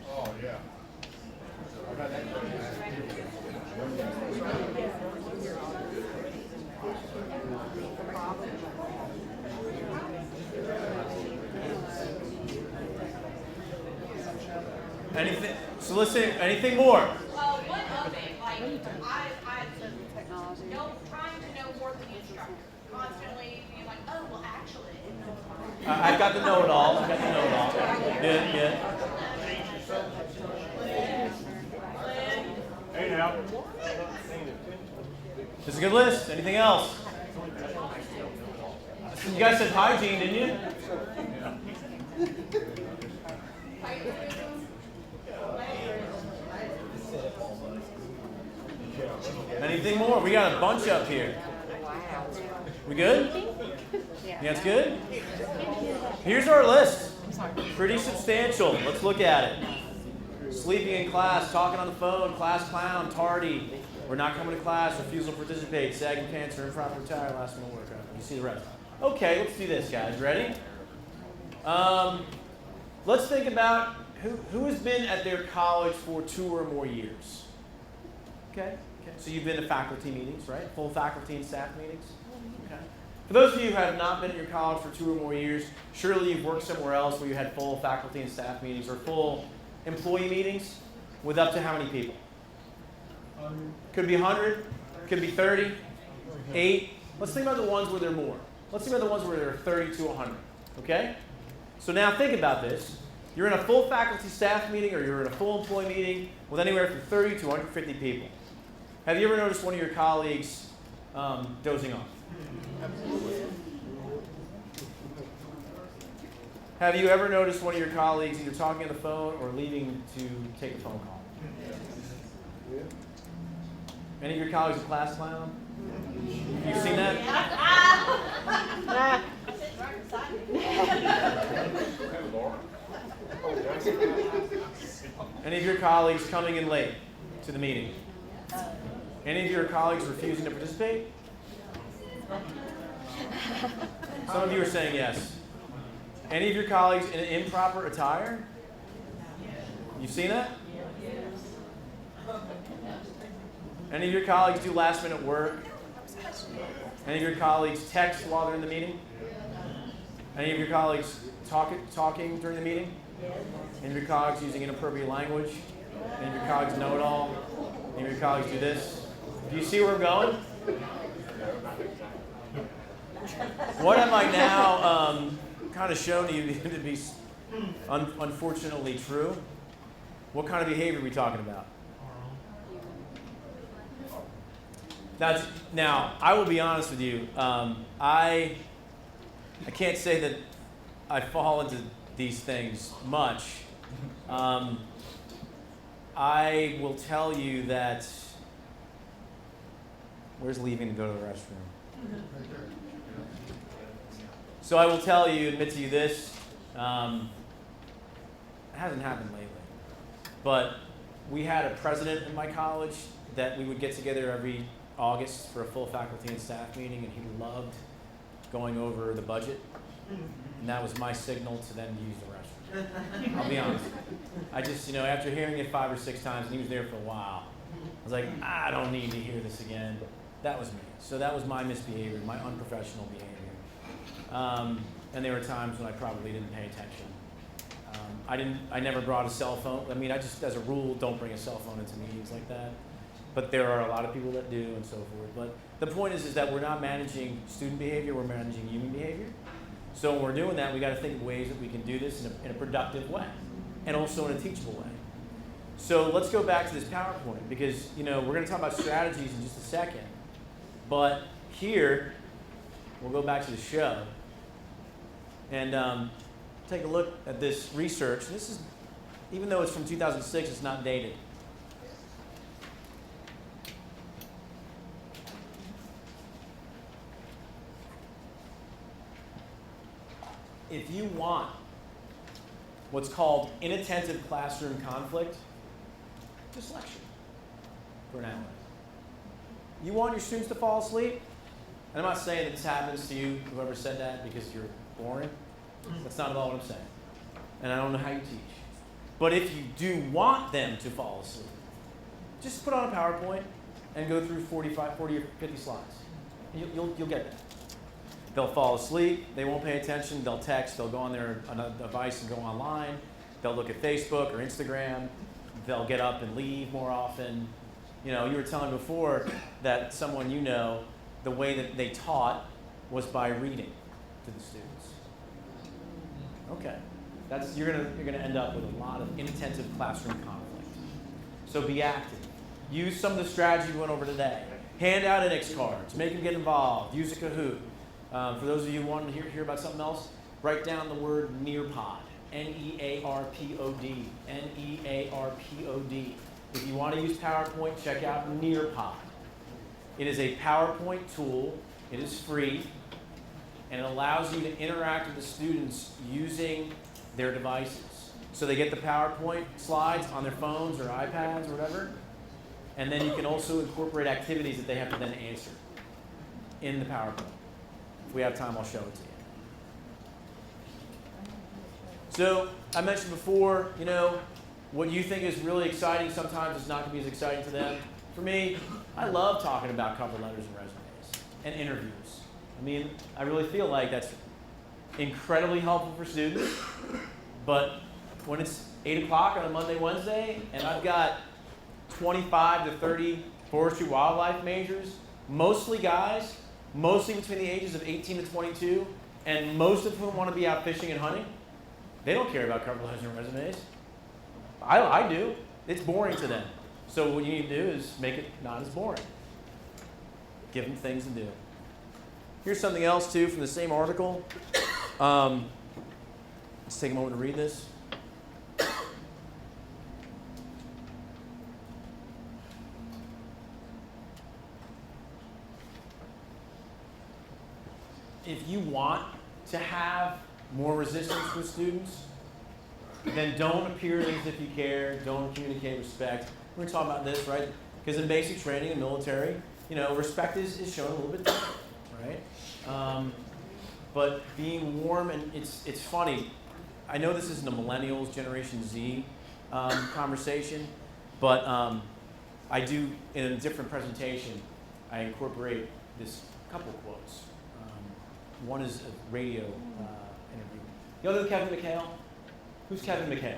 Oh, yeah. Anything, so listen, anything more? One of it, like, trying to know more than the instructor. Constantly being like, oh, well, actually. I got the know-it-all. Good, good. Hey now. This is a good list. Anything else? You guys said hygiene, didn't you? Anything more? We got a bunch up here. We good? Yeah, it's good? Here's our list. Pretty substantial. Let's look at it. Sleeping in class, talking on the phone, class clown, tardy. We're not coming to class, refusal to participate, sagging pants or improper attire, last minute workout. You see the rest. Okay, let's do this, guys. Ready? Let's think about who has been at their college for 2 or more years. Okay. So you've been to faculty meetings, right? Full faculty and staff meetings. Okay. For those of you who have not been at your college for 2 or more years, surely you've worked somewhere else where you had full faculty and staff meetings or full employee meetings with up to how many people? Could be 100, could be 30, 8. Let's think about the ones where there are more. Let's think about the ones where there are 30 to 100. Okay? So now think about this. You're in a full faculty staff meeting or you're in a full employee meeting with anywhere from 30 to 150 people. Have you ever noticed one of your colleagues dozing off? Have you ever noticed one of your colleagues either talking on the phone or leaving to take a phone call? Any of your colleagues a class clown? You've seen that? Any of your colleagues coming in late to the meeting? Any of your colleagues refusing to participate? Some of you are saying yes. Any of your colleagues in an improper attire? You've seen that? Any of your colleagues do last minute work? Any of your colleagues text while they're in the meeting? Any of your colleagues talking during the meeting? Any of your colleagues using inappropriate language? Any of your colleagues know it all? Any of your colleagues do this? Do you see where I'm going? What am I now kind of shown to you to be unfortunately true? What kind of behavior are we talking about? Now, I will be honest with you. I can't say that I fall into these things much. I will tell you that. Where's leaving to go to the restroom? So I will tell you, admit to you this. It hasn't happened lately. But we had a president in my college that we would get together every August for a full faculty and staff meeting, and he loved going over the budget. And that was my signal to then use the restroom. I'll be honest. I just, after hearing it 5 or 6 times, and he was there for a while, I was like, I don't need to hear this again. That was me. So that was my misbehavior, my unprofessional behavior. And there were times when I probably didn't pay attention. I never brought a cell phone. I just, as a rule, don't bring a cell phone into meetings like that. But there are a lot of people that do and so forth. But the point is that we're not managing student behavior, we're managing human behavior. So when we're doing that, we got to think of ways that we can do this in a productive way and also in a teachable way. So let's go back to this PowerPoint because, we're going to talk about strategies in just a second. But here, we'll go back to the show and take a look at this research. This is, even though it's from 2006, it's not dated. If you want what's called inattentive classroom conflict, just lecture for an hour. You want your students to fall asleep? And I'm not saying that this happens to you, whoever said that, because you're boring. That's not at all what I'm saying. And I don't know how you teach. But if you do want them to fall asleep, just put on a PowerPoint and go through 40 or 50 slides. You'll get that. They'll fall asleep, they won't pay attention, they'll text, they'll go on their device and go online, they'll look at Facebook or Instagram, they'll get up and leave more often. You were telling before that someone the way that they taught was by reading to the students. Okay, you're gonna end up with a lot of inattentive classroom conflict. So be active. Use some of the strategy we went over today. Hand out index cards, make them get involved, use a Kahoot. For those of you who want to hear about something else, write down the word Nearpod, Nearpod, Nearpod. If you want to use PowerPoint, check out Nearpod. It is a PowerPoint tool. It is free, and it allows you to interact with the students using their devices. So they get the PowerPoint slides on their phones or iPads or whatever, and then you can also incorporate activities that they have to then answer in the PowerPoint. If we have time, I'll show it to you. So I mentioned before, what you think is really exciting sometimes is not going to be as exciting to them. For me, I love talking about cover letters and resumes and interviews. I mean, I really feel like that's incredibly helpful for students. But when it's 8 o'clock on a Monday, Wednesday, and I've got 25 to 30 forestry wildlife majors, mostly guys, mostly between the ages of 18 to 22, and most of whom want to be out fishing and hunting, they don't care about cover letters and resumes. I do. It's boring to them. So what you need to do is make it not as boring. Give them things to do. Here's something else, too, from the same article. Let's take a moment to read this. If you want to have more resistance with students, then don't appear as if you care. Don't communicate respect. We're going to talk about this, right? Because in basic training and military, respect is shown a little bit different, right? But being warm, and it's funny. I know this isn't a millennials, Generation Z conversation, but I do, in a different presentation, I incorporate this couple quotes. One is a radio interview. You all know Kevin McHale? Who's Kevin McHale?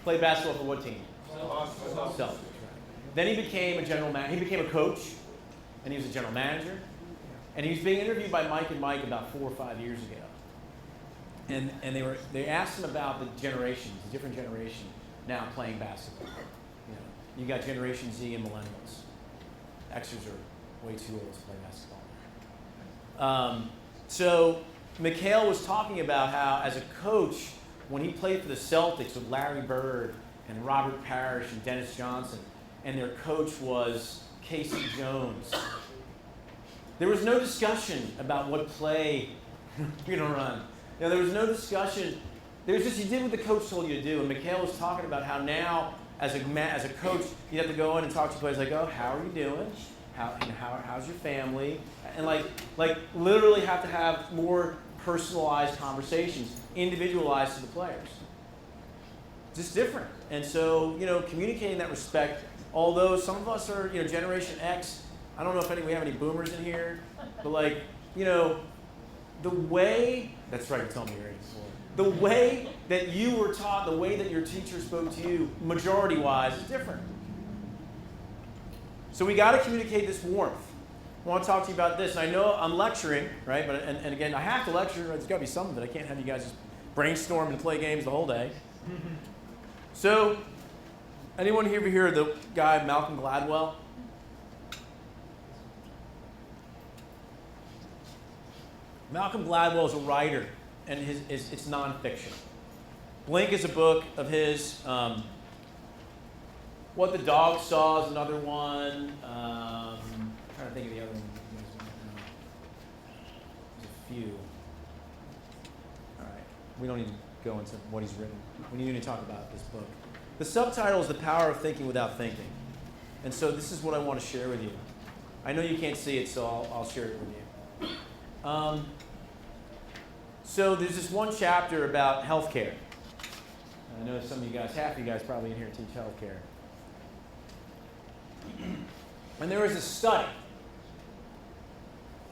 Played basketball for what team? Celtics. Right. Then he became he became a coach, and he was a general manager. And he was being interviewed by Mike and Mike about 4 or 5 years ago. And they asked him about the generations, the different generation now playing basketball. You got Generation Z and millennials. Xers are way too old to play basketball. So McHale was talking about how, as a coach, when he played for the Celtics with Larry Bird and Robert Parrish and Dennis Johnson, and their coach was Casey Jones, there was no discussion about what play you're going to run. There was no discussion. There was just, you did what the coach told you to do. And McHale was talking about how now, as a coach, you have to go in and talk to players like, oh, how are you doing? How's your family? And like literally have to have more personalized conversations, individualized to the players. Just different. And so, communicating that respect, although some of us are, Generation X, I don't know if we have any boomers in here, but the way, that's right, you told me already before, the way that you were taught, the way that your teacher spoke to you, majority-wise, is different. So we got to communicate this warmth. I want to talk to you about this. And I know I'm lecturing, right? But and again, I have to lecture. There's got to be some of it. I can't have you guys just brainstorm and play games the whole day. So, anyone here ever hear of the guy Malcolm Gladwell? Malcolm Gladwell is a writer, and it's nonfiction. Blink is a book of his. What the Dog Saw is another one. I'm trying to think of the other one. There's a few. All right. We don't need to go into what he's written. We need to talk about this book. The subtitle is The Power of Thinking Without Thinking. And so this is what I want to share with you. I know you can't see it, so I'll share it with you. So there's this one chapter about healthcare. I know some of you guys, half of you guys probably in here teach healthcare. And there was a study.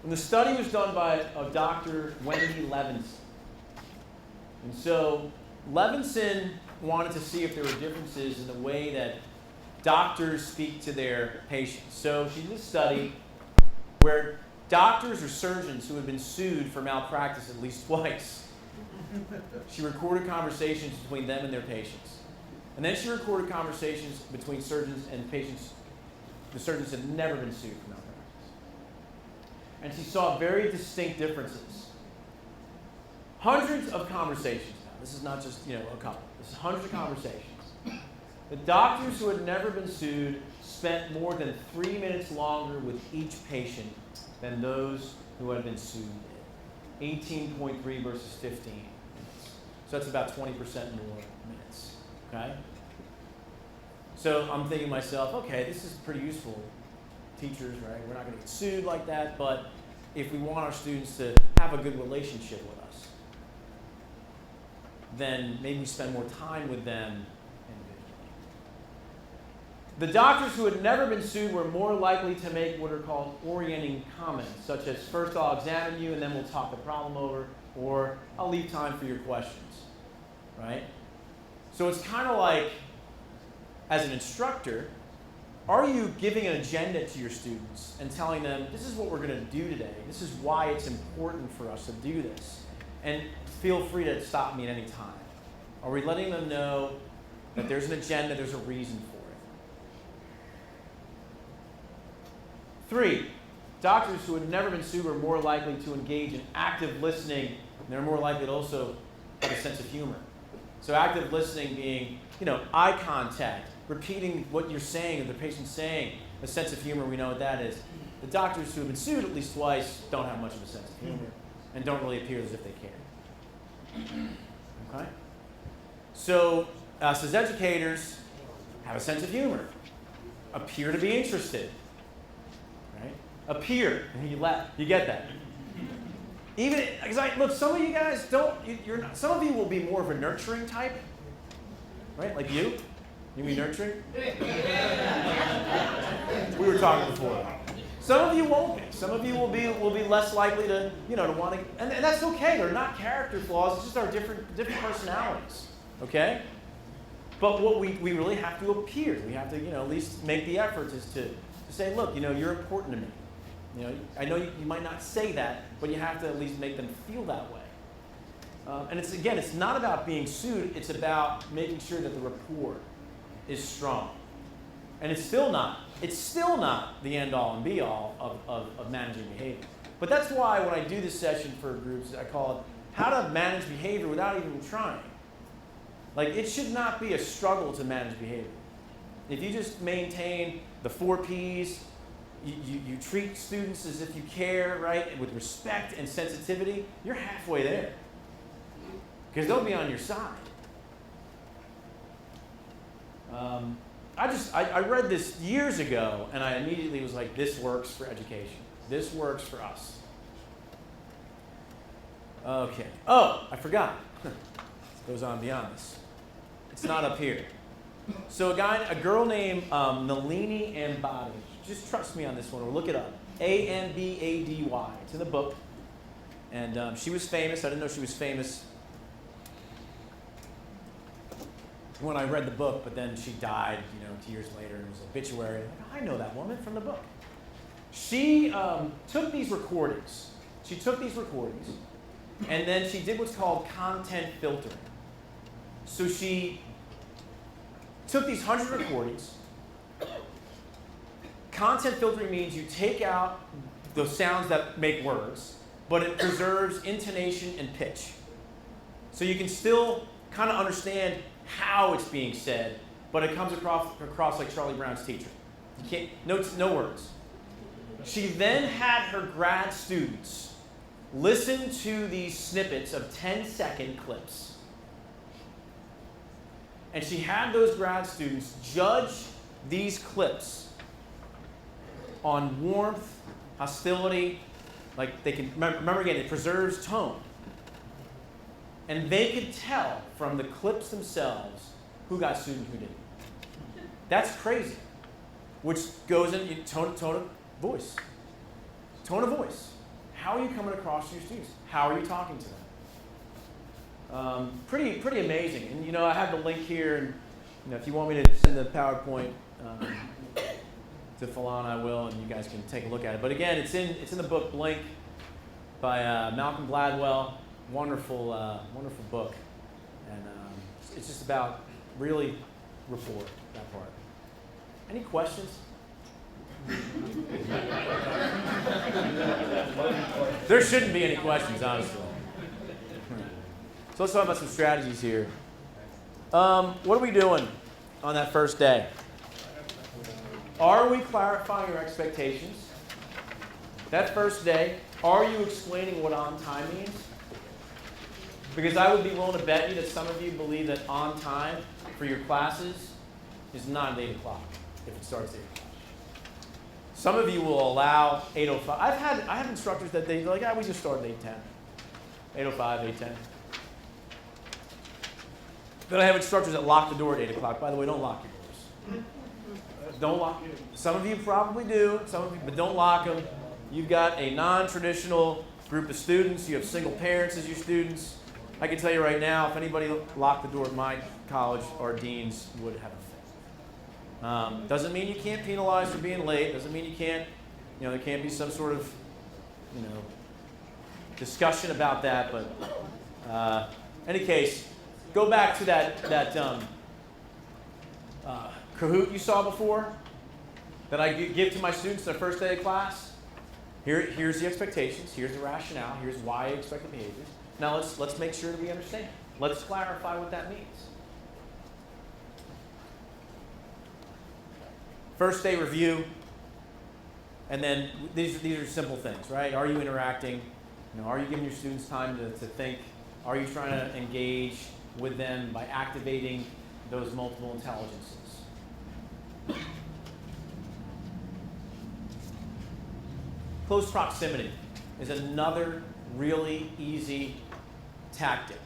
And the study was done by Dr. Wendy Levinson. And so Levinson wanted to see if there were differences in the way that doctors speak to their patients. So she did a study where doctors or surgeons who had been sued for malpractice at least twice, she recorded conversations between them and their patients. And then she recorded conversations between surgeons and patients. The surgeons had never been sued for malpractice. And she saw very distinct differences. Hundreds of conversations now. This is not just, a couple. This is hundreds of conversations. The doctors who had never been sued spent more than 3 minutes longer with each patient than those who had been sued did. 18.3 versus 15 minutes. So that's about 20% more minutes. Okay? So I'm thinking to myself, okay, this is pretty useful. Teachers, right? We're not going to get sued like that, but if we want our students to have a good relationship with us, then maybe we spend more time with them individually. The doctors who had never been sued were more likely to make what are called orienting comments, such as, first I'll examine you and then we'll talk the problem over, or I'll leave time for your questions, right? So it's kind of like, as an instructor, are you giving an agenda to your students and telling them, this is what we're going to do today, this is why it's important for us to do this, and feel free to stop me at any time? Are we letting them know that there's an agenda, there's a reason for it? 3, doctors who had never been sued were more likely to engage in active listening, and they're more likely to also have a sense of humor. So active listening being, eye contact, repeating what you're saying or the patient's saying, a sense of humor, we know what that is. The doctors who have been sued at least twice don't have much of a sense of humor and don't really appear as if they care. Okay? So us as educators have a sense of humor, appear to be interested, right? Appear, and you get that. Even, because look, some of you guys some of you will be more of a nurturing type, right? Like you. You mean nurturing? We were talking before. Some of you won't be. Some of you will be less likely to, to want to, and that's okay. They're not character flaws. It's just our different personalities. Okay? But what we really have to appear. We have to, at least make the effort is to say, look, you're important to me. I know you might not say that, but you have to at least make them feel that way. And it's not about being sued. It's about making sure that the rapport is strong. And it's still not the end-all and be-all of managing behavior. But that's why when I do this session for groups, I call it how to manage behavior without even trying. Like, it should not be a struggle to manage behavior. If you just maintain the 4 Ps, you treat students as if you care, right, with respect and sensitivity, you're halfway there. Because they'll be on your side. I read this years ago, and I immediately was like, this works for education. This works for us. Okay. Oh, I forgot. It goes on beyond this. It's not up here. So a girl named Nalini Ambady. Just trust me on this one, or look it up. Ambady. It's in the book. And she was famous. I didn't know she was famous when I read the book, but then she died, 2 years later. It was an obituary. I know that woman from the book. She took these recordings. And then she did what's called content filtering. So she took these 100 recordings. Content filtering means you take out the sounds that make words, but it preserves intonation and pitch. So you can still kind of understand how it's being said, but it comes across like Charlie Brown's teacher. You can't, no words. She then had her grad students listen to these snippets of 10-second clips. And she had those grad students judge these clips on warmth, hostility, like they can, remember again, it preserves tone. And they could tell from the clips themselves who got sued and who didn't. That's crazy. Which goes in tone of voice. Tone of voice. How are you coming across to your students? How are you talking to them? Pretty amazing. And I have the link here, and if you want me to send the PowerPoint to Falana, I will, and you guys can take a look at it. But again, it's in the book Blink by Malcolm Gladwell. Wonderful book, and it's just about really rapport, that part. Any questions? There shouldn't be any questions, honestly. So let's talk about some strategies here. What are we doing? on that first day. Are we clarifying your expectations? That first day, are you explaining what on time means? Because I would be willing to bet you that some of you believe that on time for your classes is not at 8 o'clock if it starts at 8 o'clock. Some of you will allow 8:05. I have instructors that they're like, we just start at 8:10. 8:05, 8:10. Then I have instructors that lock the door at 8 o'clock. By the way, don't lock your doors. Don't lock. Some of you probably do, some of you, but don't lock them. You've got a non-traditional group of students. You have single parents as your students. I can tell you right now, if anybody locked the door at my college, our deans would have a fit. Doesn't mean you can't penalize for being late. Doesn't mean you can't, there can't be some sort of, discussion about that. But any case, go back to that Kahoot you saw before that I give to my students their first day of class. Here's the expectations. Here's the rationale. Here's why I expect the behaviors. Now let's make sure that we understand. Let's clarify what that means. First day review, and then these are simple things, right? Are you interacting? Are you giving your students time to think? Are you trying to engage with them by activating those multiple intelligences? Close proximity is another really easy tactic.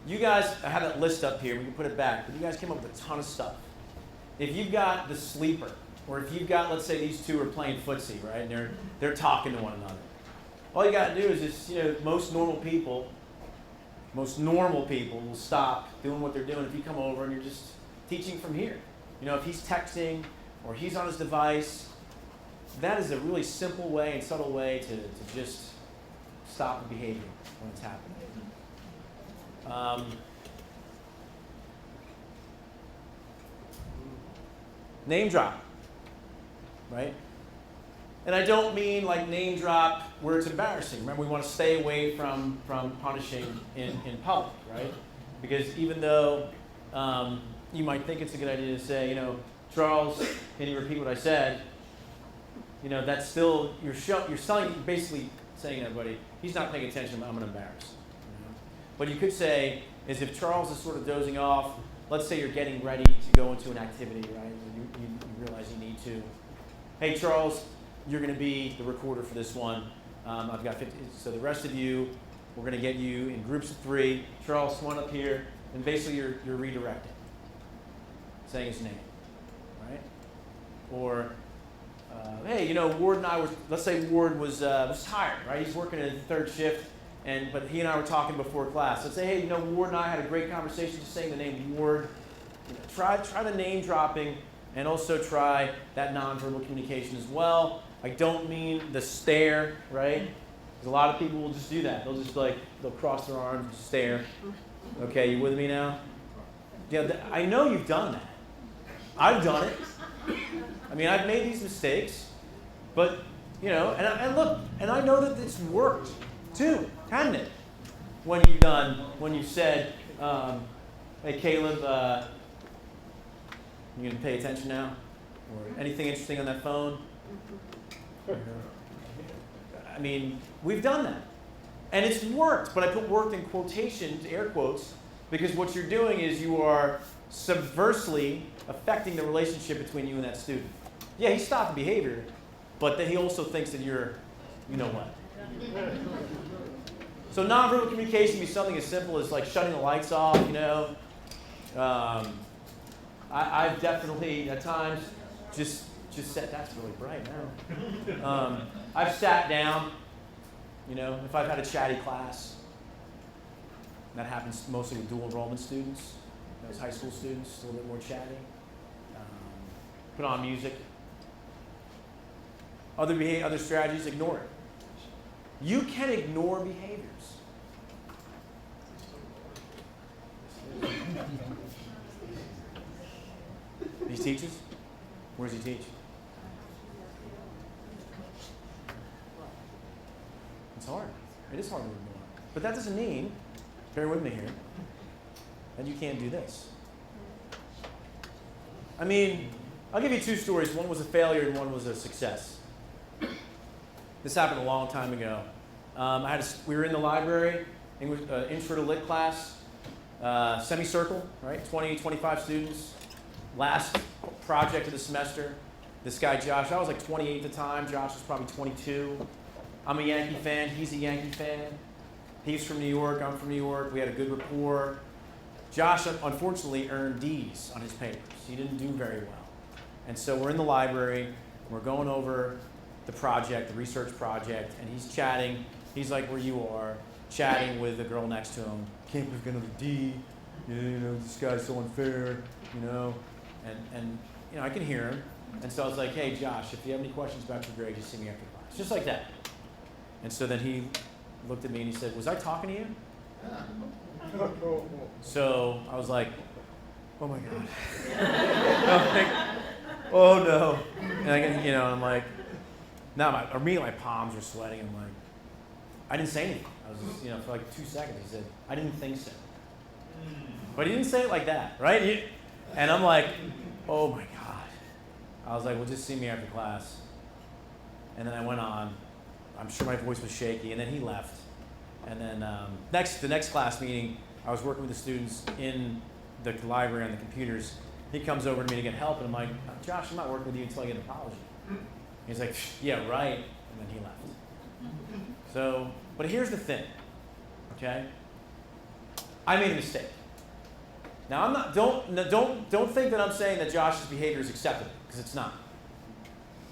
You guys, I have that list up here, we can put it back, but you guys came up with a ton of stuff. If you've got the sleeper, or if you've got, let's say these two are playing footsie, right, and they're talking to one another. All you gotta do is just, most normal people will stop doing what they're doing if you come over and you're just teaching from here. If he's texting or he's on his device, that is a really simple way and subtle way to just stop the behavior when it's happening. Name drop, right? And I don't mean like name drop where it's embarrassing. Remember, we want to stay away from punishing in public, right? Because even though you might think it's a good idea to say, Charles, can you repeat what I said? That's still, you're basically saying to everybody, he's not paying attention, I'm going to embarrass. What you could say is if Charles is sort of dozing off, let's say you're getting ready to go into an activity, right? You realize you need to. Hey, Charles, you're going to be the recorder for this one. I've got 50, so the rest of you, we're going to get you in groups of 3. Charles, come on up here, and basically you're redirecting, saying his name, right? Or, hey, Ward and I let's say Ward was tired, right? He's working a 3rd shift, but he and I were talking before class. Let's say, hey, Ward and I had a great conversation just saying the name Ward. Try the name dropping, and also try that nonverbal communication as well. I don't mean the stare, right? Because a lot of people will just do that. They'll just they'll cross their arms and stare. Okay, you with me now? Yeah, I know you've done that. I've done it. I mean, I've made these mistakes, but and look, and I know that it's worked too, hasn't it? When you've said, hey Caleb, you gonna pay attention now? Or anything interesting on that phone? I mean, we've done that. And it's worked, but I put worked in quotations, air quotes, because what you're doing is you are subversely affecting the relationship between you and that student. Yeah, he stopped the behavior, but then he also thinks that you're, what. So nonverbal communication can be something as simple as like shutting the lights off, I've definitely, at times, just sat, that's really bright now. I've sat down, if I've had a chatty class. That happens mostly with dual enrollment students. Those high school students, a little bit more chatty. Put on music. Other strategies, ignore it. You can ignore behaviors. These teachers? Where does he teach? It's hard. It is hard to ignore. But that doesn't mean, bear with me here, that you can't do this. I mean, I'll give you two stories. One was a failure and one was a success. This happened a long time ago. We were in the library, English, intro to lit class, semicircle, right? 20, 25 students. Last project of the semester. This guy, Josh, I was like 28 at the time. Josh was probably 22. I'm a Yankee fan. He's a Yankee fan. He's from New York. I'm from New York. We had a good rapport. Josh, unfortunately, earned D's on his papers. He didn't do very well. And so we're in the library. We're going over the project, the research project, and he's chatting. He's like where you are, chatting with the girl next to him. Can't believe I got another D. You know, this guy's so unfair, you know. And you know, I can hear him. And so I was like, hey, Josh, if you have any questions about your grade, just see me after class. Just like that. And so then he looked at me and he said, was I talking to you? So I was like, oh my God. I'm like, oh no. And I get, you know, I'm like, now my palms are sweating. I'm like, I didn't say anything. I was just, you know, for like 2 seconds. He said, I didn't think so. But he didn't say it like that, right? And I'm like, oh my God. I was like, well, just see me after class. And then I went on. I'm sure my voice was shaky. And then he left. And then the next class meeting, I was working with the students in the library on the computers. He comes over to me to get help, and I'm like, Josh, I'm not working with you until I get an apology. He's like, yeah, right. And then he left. So, but here's the thing, okay? I made a mistake. Now, I'm not. Don't think that I'm saying that Josh's behavior is acceptable, because it's not.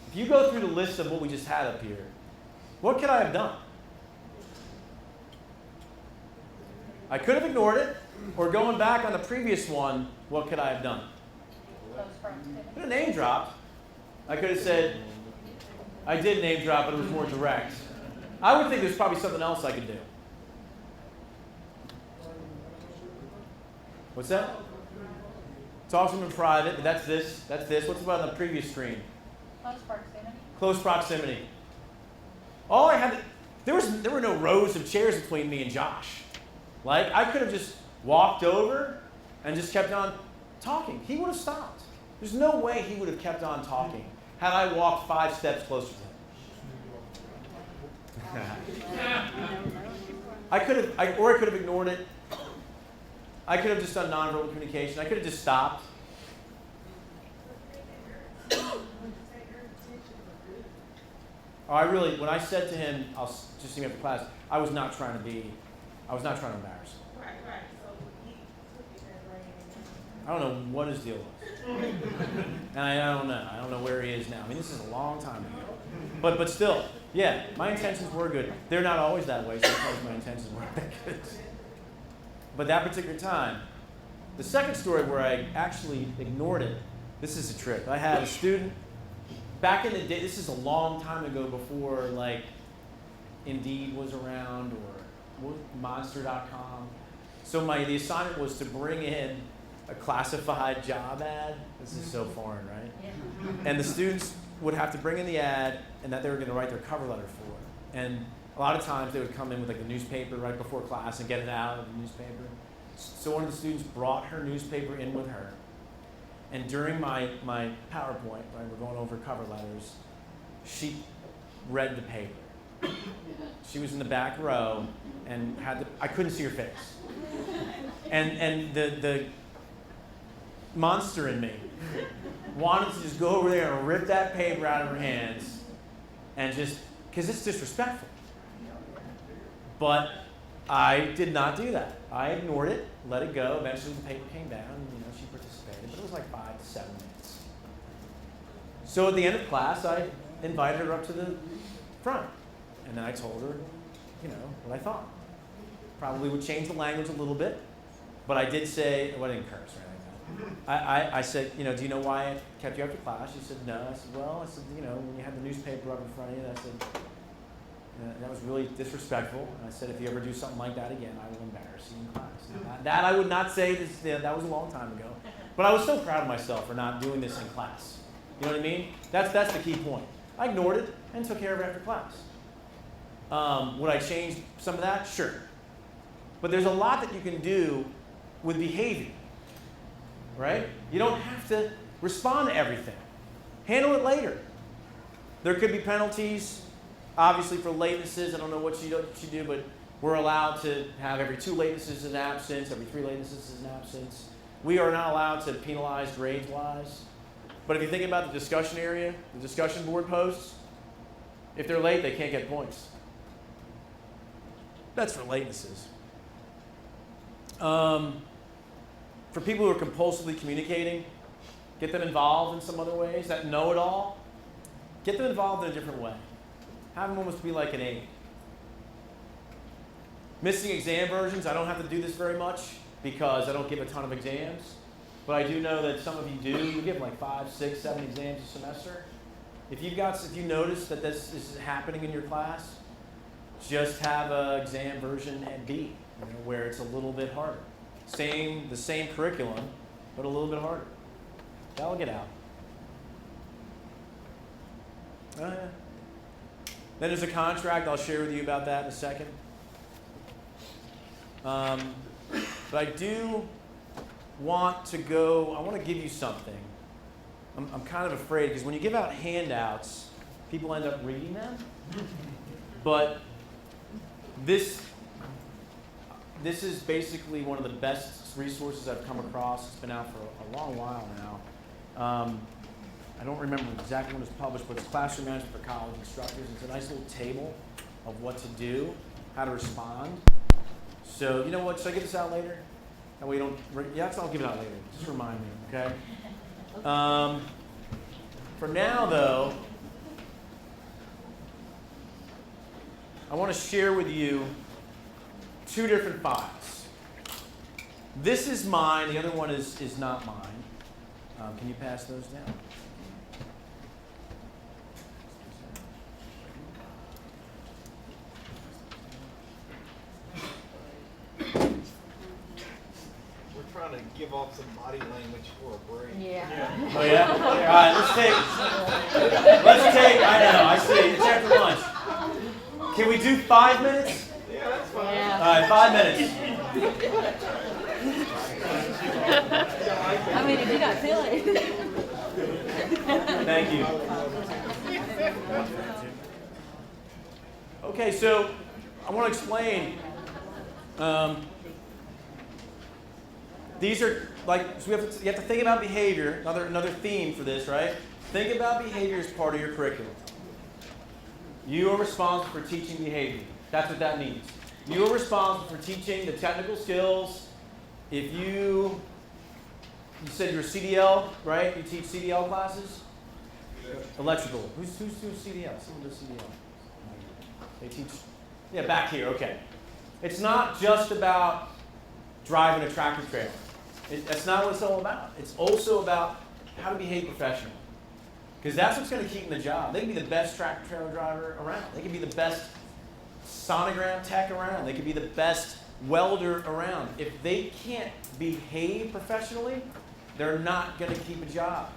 If you go through the list of what we just had up here, what could I have done? I could have ignored it, or going back on the previous one, what could I have done? I could have name dropped. I could have said, I did name drop, but it was more direct. I would think there's probably something else I could do. What's that? Talk to them in private, but that's this. What's about on the previous screen? Close proximity. Close proximity. All I had, there were no rows of chairs between me and Josh. Like, I could have just walked over and just kept on talking. He would have stopped. There's no way he would have kept on talking had I walked 5 steps closer to him. I could have ignored it. I could have just done nonverbal communication. I could have just stopped. When I said to him, I'll just see me after class, I was not trying to embarrass him. Right. So he took it that way. I don't know what his deal was. And I don't know. I don't know where he is now. I mean, this is a long time ago. But still, yeah, my intentions were good. They're not always that way, sometimes my intentions weren't that good. But that particular time, the second story where I actually ignored it, this is a trick. I had a student, back in the day, this is a long time ago before like Indeed was around or Monster.com. So the assignment was to bring in a classified job ad. This is so foreign, right? Yeah. And the students would have to bring in the ad and that they were going to write their cover letter for. And a lot of times they would come in with like the newspaper right before class and get it out of the newspaper. So one of the students brought her newspaper in with her. And during my PowerPoint, right, we're going over cover letters, she read the paper. She was in the back row and I couldn't see her face. And the monster in me wanted to just go over there and rip that paper out of her hands and just, because it's disrespectful. But I did not do that. I ignored it, let it go. Eventually the paper came down and she participated, but it was like 5 to 7 minutes. So at the end of class, I invited her up to the front. And then I told her, what I thought. Probably would change the language a little bit, but I did say, well, I didn't curse or anything like that. I said, do you know why I kept you after class? She said, no. I said, well, when you had the newspaper up in front of you, I said, that was really disrespectful. And I said, if you ever do something like that again, I will embarrass you in class. That I would not say, that was a long time ago. But I was so proud of myself for not doing this in class. You know what I mean? That's the key point. I ignored it and took care of it after class. Would I change some of that? Sure. But there's a lot that you can do with behavior, right? You don't have to respond to everything. Handle it later. There could be penalties, obviously, for latenesses. I don't know what you do, but we're allowed to have every 2 latenesses an absence, every 3 latenesses an absence. We are not allowed to penalize grades-wise. But if you think about the discussion area, the discussion board posts, if they're late, they can't get points. That's for latenesses. For people who are compulsively communicating, get them involved in some other ways. That know-it-all, get them involved in a different way. Have them almost be like an aide. Missing exam versions, I don't have to do this very much because I don't give a ton of exams. But I do know that some of you do. You give like 5, 6, 7 exams a semester. If you notice that this is happening in your class, just have an exam version at B, where it's a little bit harder. The same curriculum, but a little bit harder. That'll get out. Then there's a contract. I'll share with you about that in a second. But I do want to go, I want to give you something. I'm kind of afraid because when you give out handouts, people end up reading them. But this is basically one of the best resources I've come across. It's been out for a long while now. I don't remember exactly when it was published, but it's Classroom Management for College Instructors. It's a nice little table of what to do, how to respond. So, you know what? Should I get this out later? That way you don't. Yeah, I'll give it out later. Just remind me, okay? For now, though, I want to share with you 2 different files. This is mine. The other one is not mine. Can you pass those down? Trying to give off some body language for a break. Yeah. Oh yeah? All right, let's take, I know, I see, it's after lunch. Can we do 5 minutes? Yeah, that's fine. Yeah. All right, 5 minutes. I mean, if you got feelings. Thank you. Okay, so I want to explain. These are so you have to think about behavior. Another theme for this, right? Think about behavior as part of your curriculum. You are responsible for teaching behavior. That's what that means. You are responsible for teaching the technical skills. If you said you're CDL, right? You teach CDL classes? Yeah. Electrical. Who's CDL? Someone does CDL. They teach, yeah, back here, okay. It's not just about driving a tractor trailer. That's not what it's all about. It's also about how to behave professionally. Because that's what's going to keep them the job. They can be the best tractor trailer driver around. They can be the best sonogram tech around. They can be the best welder around. If they can't behave professionally, they're not going to keep a job.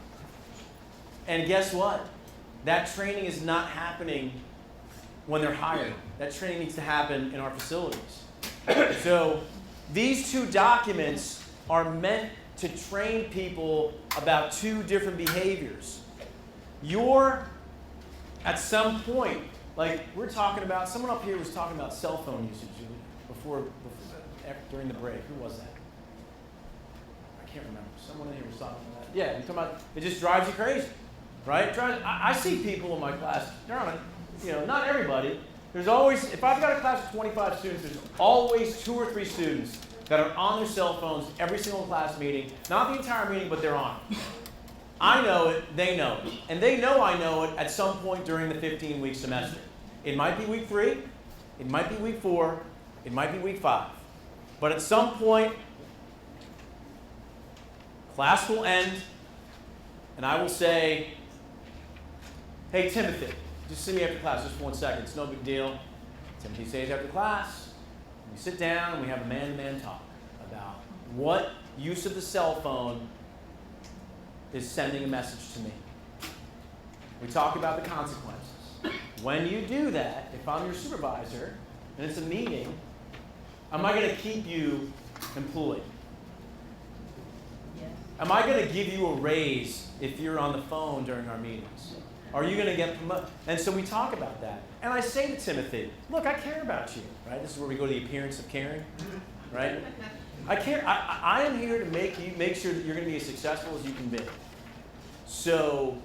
And guess what? That training is not happening when they're hired. That training needs to happen in our facilities. So these 2 documents are meant to train people about 2 different behaviors. You're, at some point, like we're talking about, someone up here was talking about cell phone usage during the break. Who was that? I can't remember. Someone in here was talking about that. Yeah, you're talking about, it just drives you crazy, right? I see people in my class, they're on it, not everybody. There's always, if I've got a class of 25 students, there's always 2 or 3 students that are on their cell phones every single class meeting. Not the entire meeting, but they're on it. I know it, they know it. And they know I know it at some point during the 15-week semester. It might be week 3, it might be week 4, it might be week 5. But at some point, class will end, and I will say, hey, Timothy, just see me after class, just 1 second. It's no big deal. Timothy stays after class. We sit down and we have a man-to-man talk about what use of the cell phone is sending a message to me. We talk about the consequences. When you do that, if I'm your supervisor and it's a meeting, am I going to keep you employed? Yes. Am I going to give you a raise if you're on the phone during our meetings? Are you going to get promoted? And so we talk about that. And I say to Timothy, look, I care about you, right? This is where we go to the appearance of caring, right? I care. I am here to make sure that you're going to be as successful as you can be. So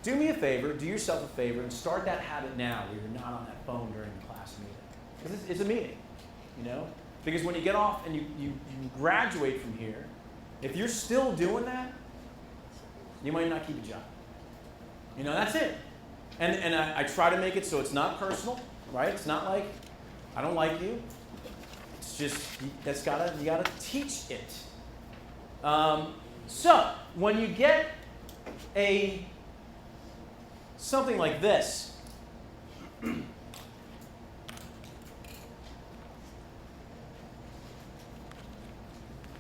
do me a favor, do yourself a favor, and start that habit now where you're not on that phone during the class meeting. Because it's a meeting, you know? Because when you get off and you graduate from here, if you're still doing that, you might not keep a job. You know, that's it. And I try to make it so it's not personal, right? It's not like, I don't like you. It's just, you gotta teach it. So, when you get something like this, I'm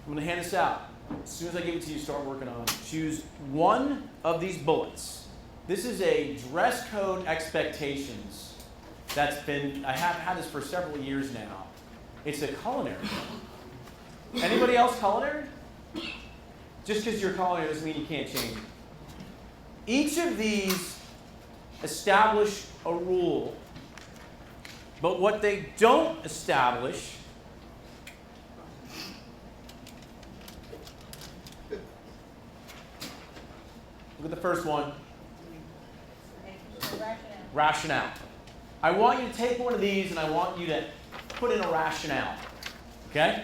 going to hand this out. As soon as I give it to you, start working on it. Choose one of these bullets. This is a dress code expectations that's been, I have had this for several years now. It's a culinary. Anybody else culinary? Just because you're culinary doesn't mean you can't change it. Each of these establish a rule, but what they don't establish look at the first one. Rationale. I want you to take one of these and I want you to put in a rationale. Okay?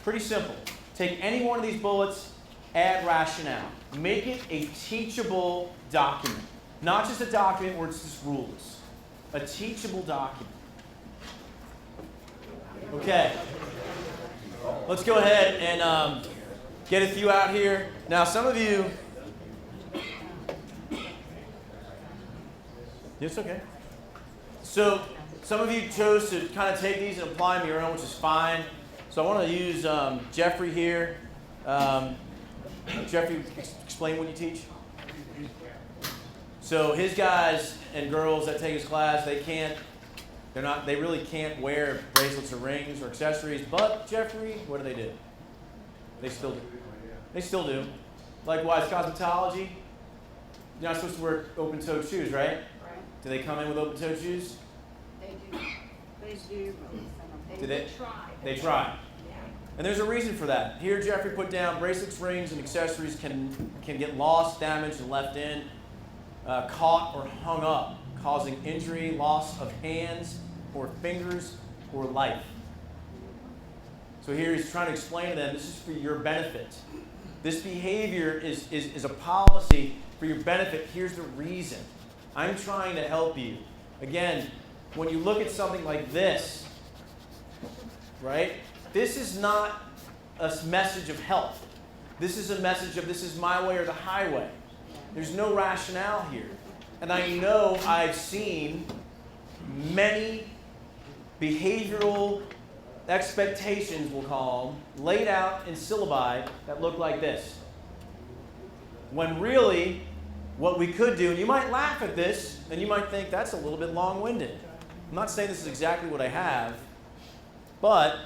Pretty simple. Take any one of these bullets, add rationale. Make it a teachable document. Not just a document where it's just rules. A teachable document. Okay. Let's go ahead and get a few out here. Now, some of you... It's okay. So, some of you chose to kind of take these and apply them your own, which is fine. So, I want to use Jeffrey here. Jeffrey, explain what you teach. So, his guys and girls that take his class, they really can't wear bracelets or rings or accessories. But Jeffrey, what do? They still do. They still do. Likewise, cosmetology. You're not supposed to wear open-toed shoes, right? Do they come in with open-toed shoes? They do. They do. Do they? Try. They try. Yeah. And there's a reason for that. Here, Jeffrey put down bracelets, rings, and accessories can get lost, damaged, and left in, caught, or hung up, causing injury, loss of hands, or fingers, or life. So here he's trying to explain to them, this is for your benefit. This behavior is a policy for your benefit. Here's the reason. I'm trying to help you. Again, when you look at something like this, right? This is not a message of help. This is a message of this is my way or the highway. There's no rationale here. And I know I've seen many behavioral expectations, we'll call them, laid out in syllabi that look like this. When really, what we could do, and you might laugh at this, and you might think that's a little bit long-winded. I'm not saying this is exactly what I have, but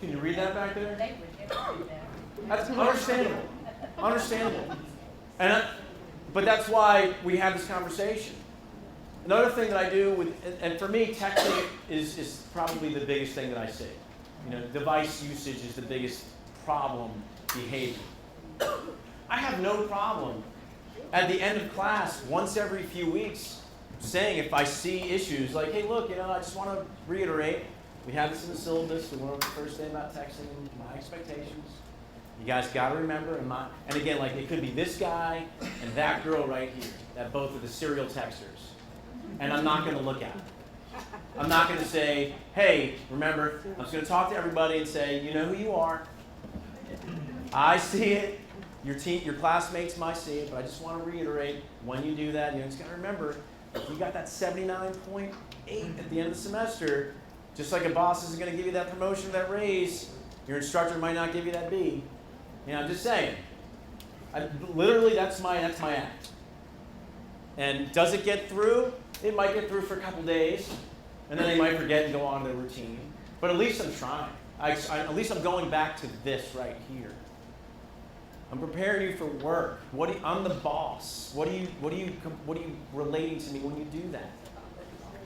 can you read that back there? That's understandable. Understandable. But that's why we have this conversation. Another thing that I do and for me, texting is probably the biggest thing that I see. You know, device usage is the biggest problem behavior. I have no problem at the end of class, once every few weeks, saying if I see issues, like, hey, look, I just want to reiterate, we have this in the syllabus, we went over the first day about texting, my expectations. You guys got to remember, and again, like it could be this guy and that girl right here, that both are the serial texters. And I'm not going to look at them. I'm not going to say, hey, remember, I'm just going to talk to everybody and say, you know who you are. I see it. Your classmates might see it, but I just want to reiterate, when you do that, you just got to remember, if you got that 79.8 at the end of the semester, just like a boss isn't going to give you that promotion, that raise, your instructor might not give you that B. I'm just saying. Literally, that's my act. And does it get through? It might get through for a couple days, and then they might forget and go on to their routine. But at least I'm trying. At least I'm going back to this right here. I'm preparing you for work. I'm the boss. What are you relating to me when you do that?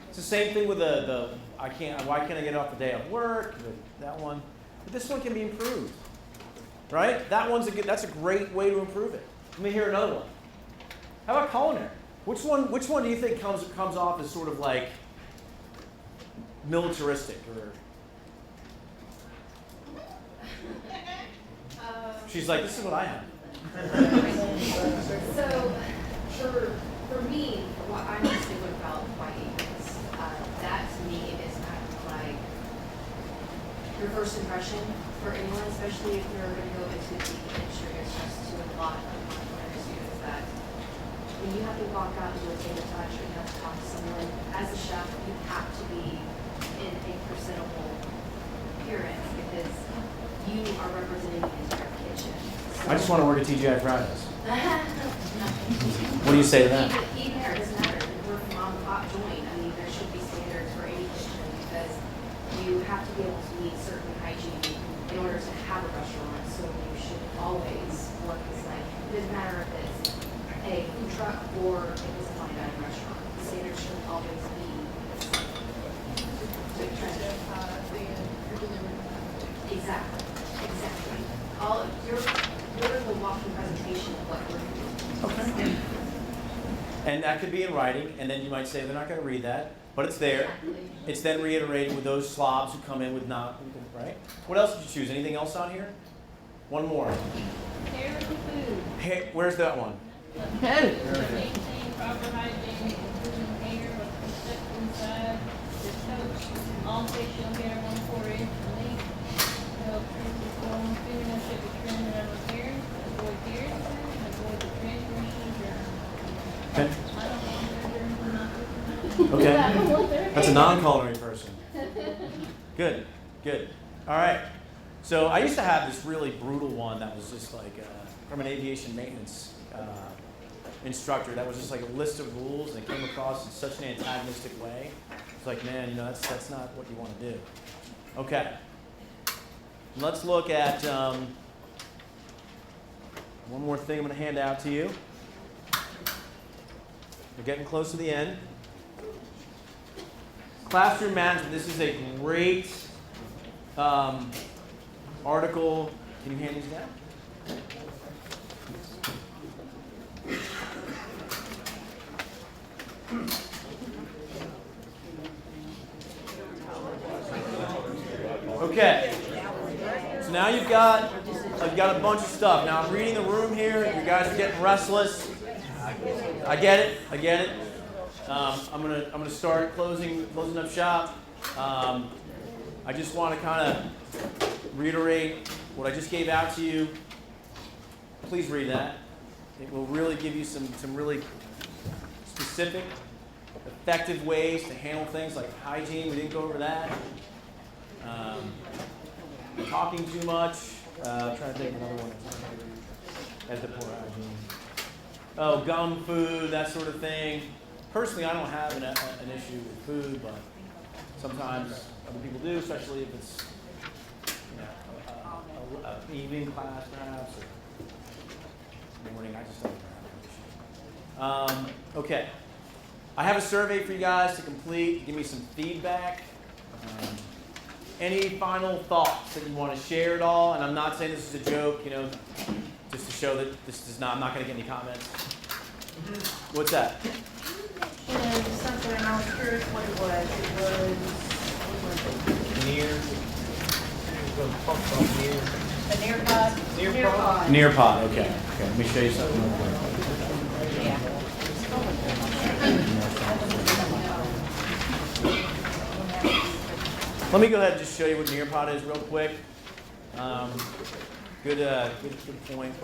It's the same thing with why can't I get off the day of work? That one, but this one can be improved, right? That's a great way to improve it. Let me hear another one. How about culinary? Which one do you think comes off as sort of like militaristic or? She's like, this is what I have. So, for me, what I mostly would about white agents, that to me is kind of like your first impression for anyone, especially if you're going to go into the industry. It's just to a lot of my students that when you have to walk out and do a table touch or you have to talk to someone, as a chef, you have to be in a presentable appearance because you are representing the entire kitchen. I just want to work at TGI Fridays. What do you say to that? Even there, it doesn't matter. We're from mom and pop joint. I mean, there should be standards for any kitchen because you have to be able to meet certain hygiene in order to have a restaurant. So you should always work as like, it doesn't matter if it's a food truck or if it's a fine dining restaurant. The standards should always be the same. Exactly. You're the walking presentation of what we're doing. Okay. And that could be in writing, and then you might say they're not going to read that, but it's there. It's then reiterated with those slobs who come in with not, right? What else did you choose? Anything else on here? One more. Care of the food. Hey, where's that one? Maintain proper hygiene, including hair, what's stuck inside the coach. All facial hair 1/4 inch length. Help perform fingernail should be trimmed around appearance. Avoid piercing. Avoid the transmission germ. Okay. Okay. That's a non-culinary person. Good. Good. All right. So I used to have this really brutal one that was just like from an aviation maintenance instructor that was just like a list of rules, and it came across in such an antagonistic way. It's like, man, that's not what you want to do. Okay. Let's look at one more thing I'm going to hand out to you. We're getting close to the end. Classroom management. This is a great article. Can you hand these down? Okay. So now you've got a bunch of stuff. Now I'm reading the room here. You guys are getting restless. I get it. I'm gonna start closing up shop. I just want to kind of reiterate what I just gave out to you. Please read that. It will really give you some really specific, effective ways to handle things like hygiene. We didn't go over that. Talking too much. I'm trying to think of another one. As the poor hygiene. Oh, gum, food, that sort of thing. Personally, I don't have an issue with food, but sometimes other people do, especially if it's an evening class, perhaps, or morning. I just don't have an issue. Okay. I have a survey for you guys to complete. Give me some feedback. Any final thoughts that you want to share at all? And I'm not saying this is a joke, just to show that this is not. I'm not going to get any comments. What's that? And something, and I was curious what it was. A Nearpod. Nearpod. Okay. Let me show you something real quick. Let me go ahead and just show you what Nearpod is real quick. Good point.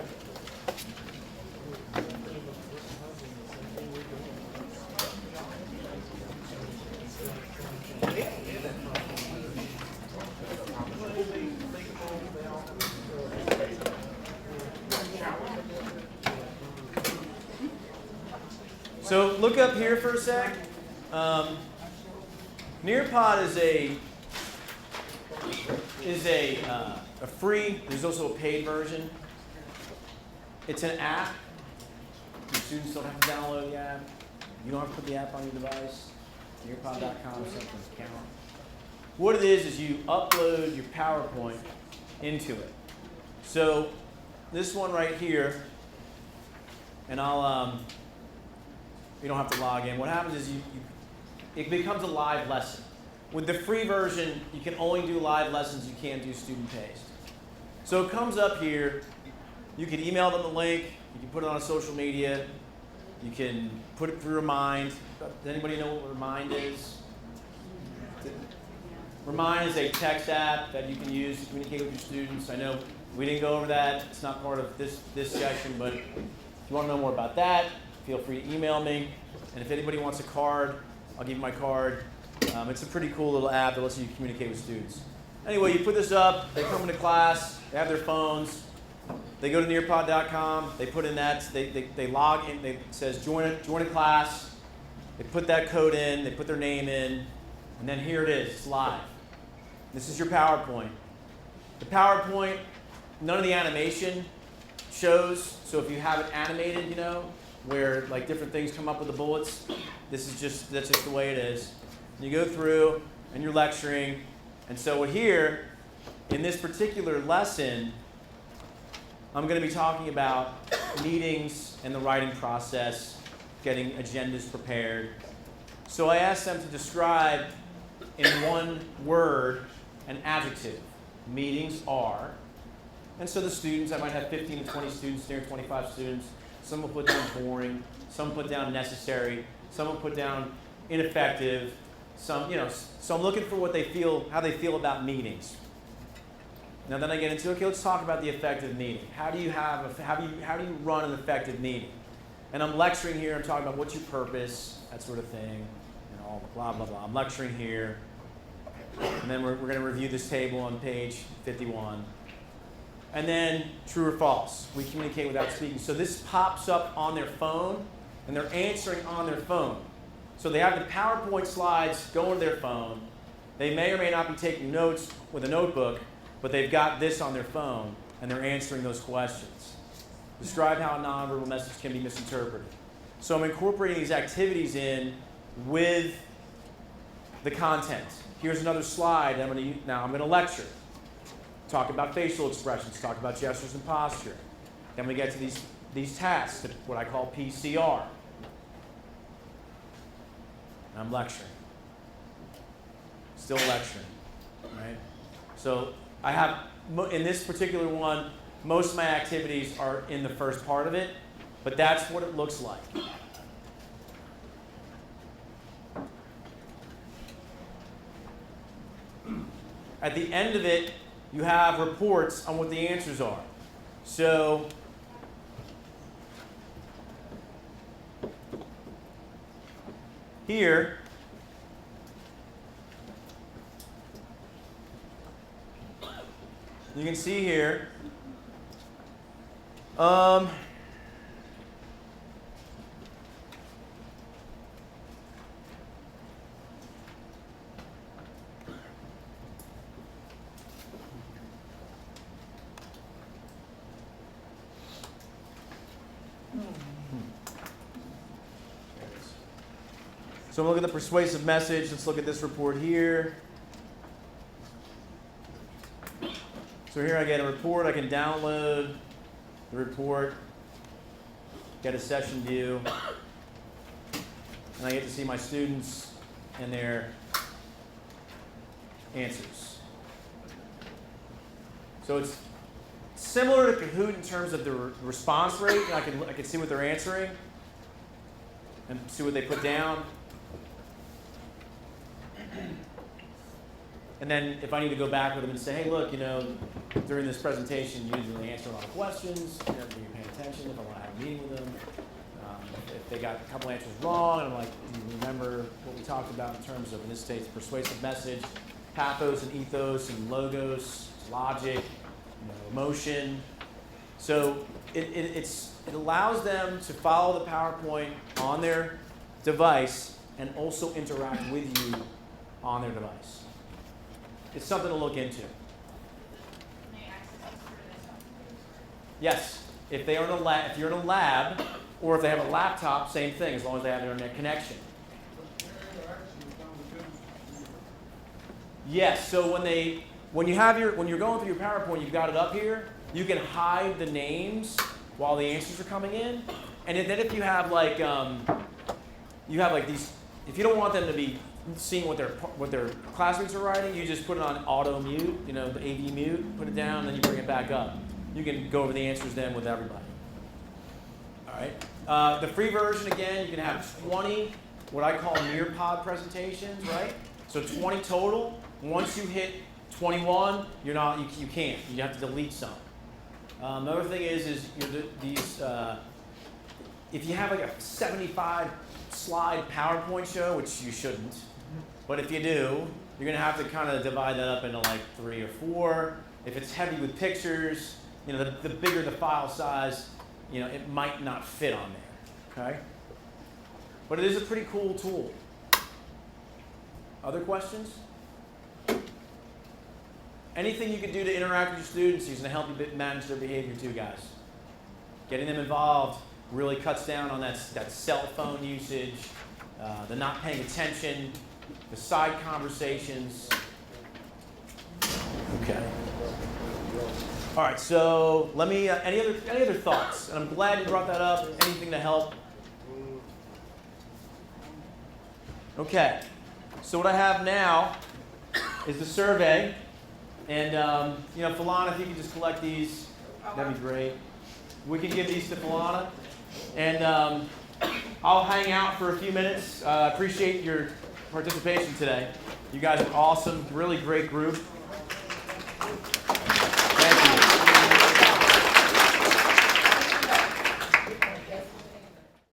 look up here for a sec. Nearpod is a free. There's also a paid version. It's an app. Your students don't have to download the app. You don't have to put the app on your device. Nearpod.com or something. Account. What it is you upload your PowerPoint into it. So this one right here, and you don't have to log in. What happens is it becomes a live lesson. With the free version, you can only do live lessons. You can't do student-paced. So it comes up here. You can email them the link. You can put it on social media. You can put it through Remind. Does anybody know what Remind is? Remind is a text app that you can use to communicate with your students. I know we didn't go over that. It's not part of this session, but if you want to know more about that, feel free to email me. And if anybody wants a card, I'll give you my card. It's a pretty cool little app that lets you communicate with students. Anyway, you put this up. They come into class. They have their phones. They go to nearpod.com. They put in that. They log in. It says join a class. They put that code in. They put their name in. And then here it is. It's live. This is your PowerPoint. The PowerPoint, none of the animation shows. So if you have it animated, where like different things come up with the bullets, that's just the way it is. And you go through and you're lecturing. And so here, in this particular lesson, I'm going to be talking about meetings and the writing process, getting agendas prepared. So I asked them to describe in one word an adjective. Meetings are. And so the students, I might have 15 to 20 students there, 25 students. Some will put down boring. Some put down necessary. Some will put down ineffective. Some, so I'm looking for how they feel about meetings. Now then I get into, okay, let's talk about the effective meeting. How do you run an effective meeting? And I'm lecturing here, I'm talking about what's your purpose, that sort of thing, all blah, blah, blah. I'm lecturing here. And then we're going to review this table on page 51. And then true or false. We communicate without speaking. So this pops up on their phone, and they're answering on their phone. So they have the PowerPoint slides going to their phone. They may or may not be taking notes with a notebook, but they've got this on their phone, and they're answering those questions. Describe how a nonverbal message can be misinterpreted. So I'm incorporating these activities in with the content. Here's another slide that I'm going to lecture. Talk about facial expressions, talk about gestures and posture. Then we get to these tasks, what I call PCR. And I'm lecturing. Still lecturing, right? So I have, in this particular one, most of my activities are in the first part of it, but that's what it looks like. At the end of it, you have reports on what the answers are. So here, you can see here, so look at the persuasive message. Let's look at this report here. So here I get a report. I can download the report, get a session view, and I get to see my students and their answers. So it's similar to Kahoot in terms of the response rate. I can see what they're answering and see what they put down. And then if I need to go back with them and say, hey, look, during this presentation, you didn't really answer a lot of questions. You're paying attention if I want to have a meeting with them. If they got a couple answers wrong, and I'm like, do you remember what we talked about in terms of, in this case, persuasive message, pathos and ethos and logos, logic, emotion. So it allows them to follow the PowerPoint on their device and also interact with you on their device. It's something to look into. Yes, if they are in a lab, if you're in a lab, or if they have a laptop, same thing, as long as they have an internet connection. Yes, so when you're going through your PowerPoint, you've got it up here, you can hide the names while the answers are coming in. And then if you have like these, if you don't want them to be seeing what their classmates are writing, you just put it on auto mute, the AV mute, put it down, and then you bring it back up. You can go over the answers then with everybody. All right. The free version, again, you can have 20 what I call Nearpod presentations, right? So 20 total. Once you hit 21, you can't. You have to delete some. Another thing is these. If you have like a 75 slide PowerPoint show, which you shouldn't, but if you do, you're gonna have to kind of divide that up into like 3 or 4. If it's heavy with pictures, the bigger the file size, it might not fit on there. Okay. But it is a pretty cool tool. Other questions? Anything you can do to interact with your students is going to help you manage their behavior too, guys. Getting them involved really cuts down on that cell phone usage, the not paying attention, the side conversations. Okay. All right, so let me, any other thoughts? And I'm glad you brought that up. Anything to help? Okay. So what I have now is the survey. And, Falana, if you could just collect these, that'd be great. We can give these to Falana. And I'll hang out for a few minutes. Appreciate your participation today. You guys are awesome. Really great group.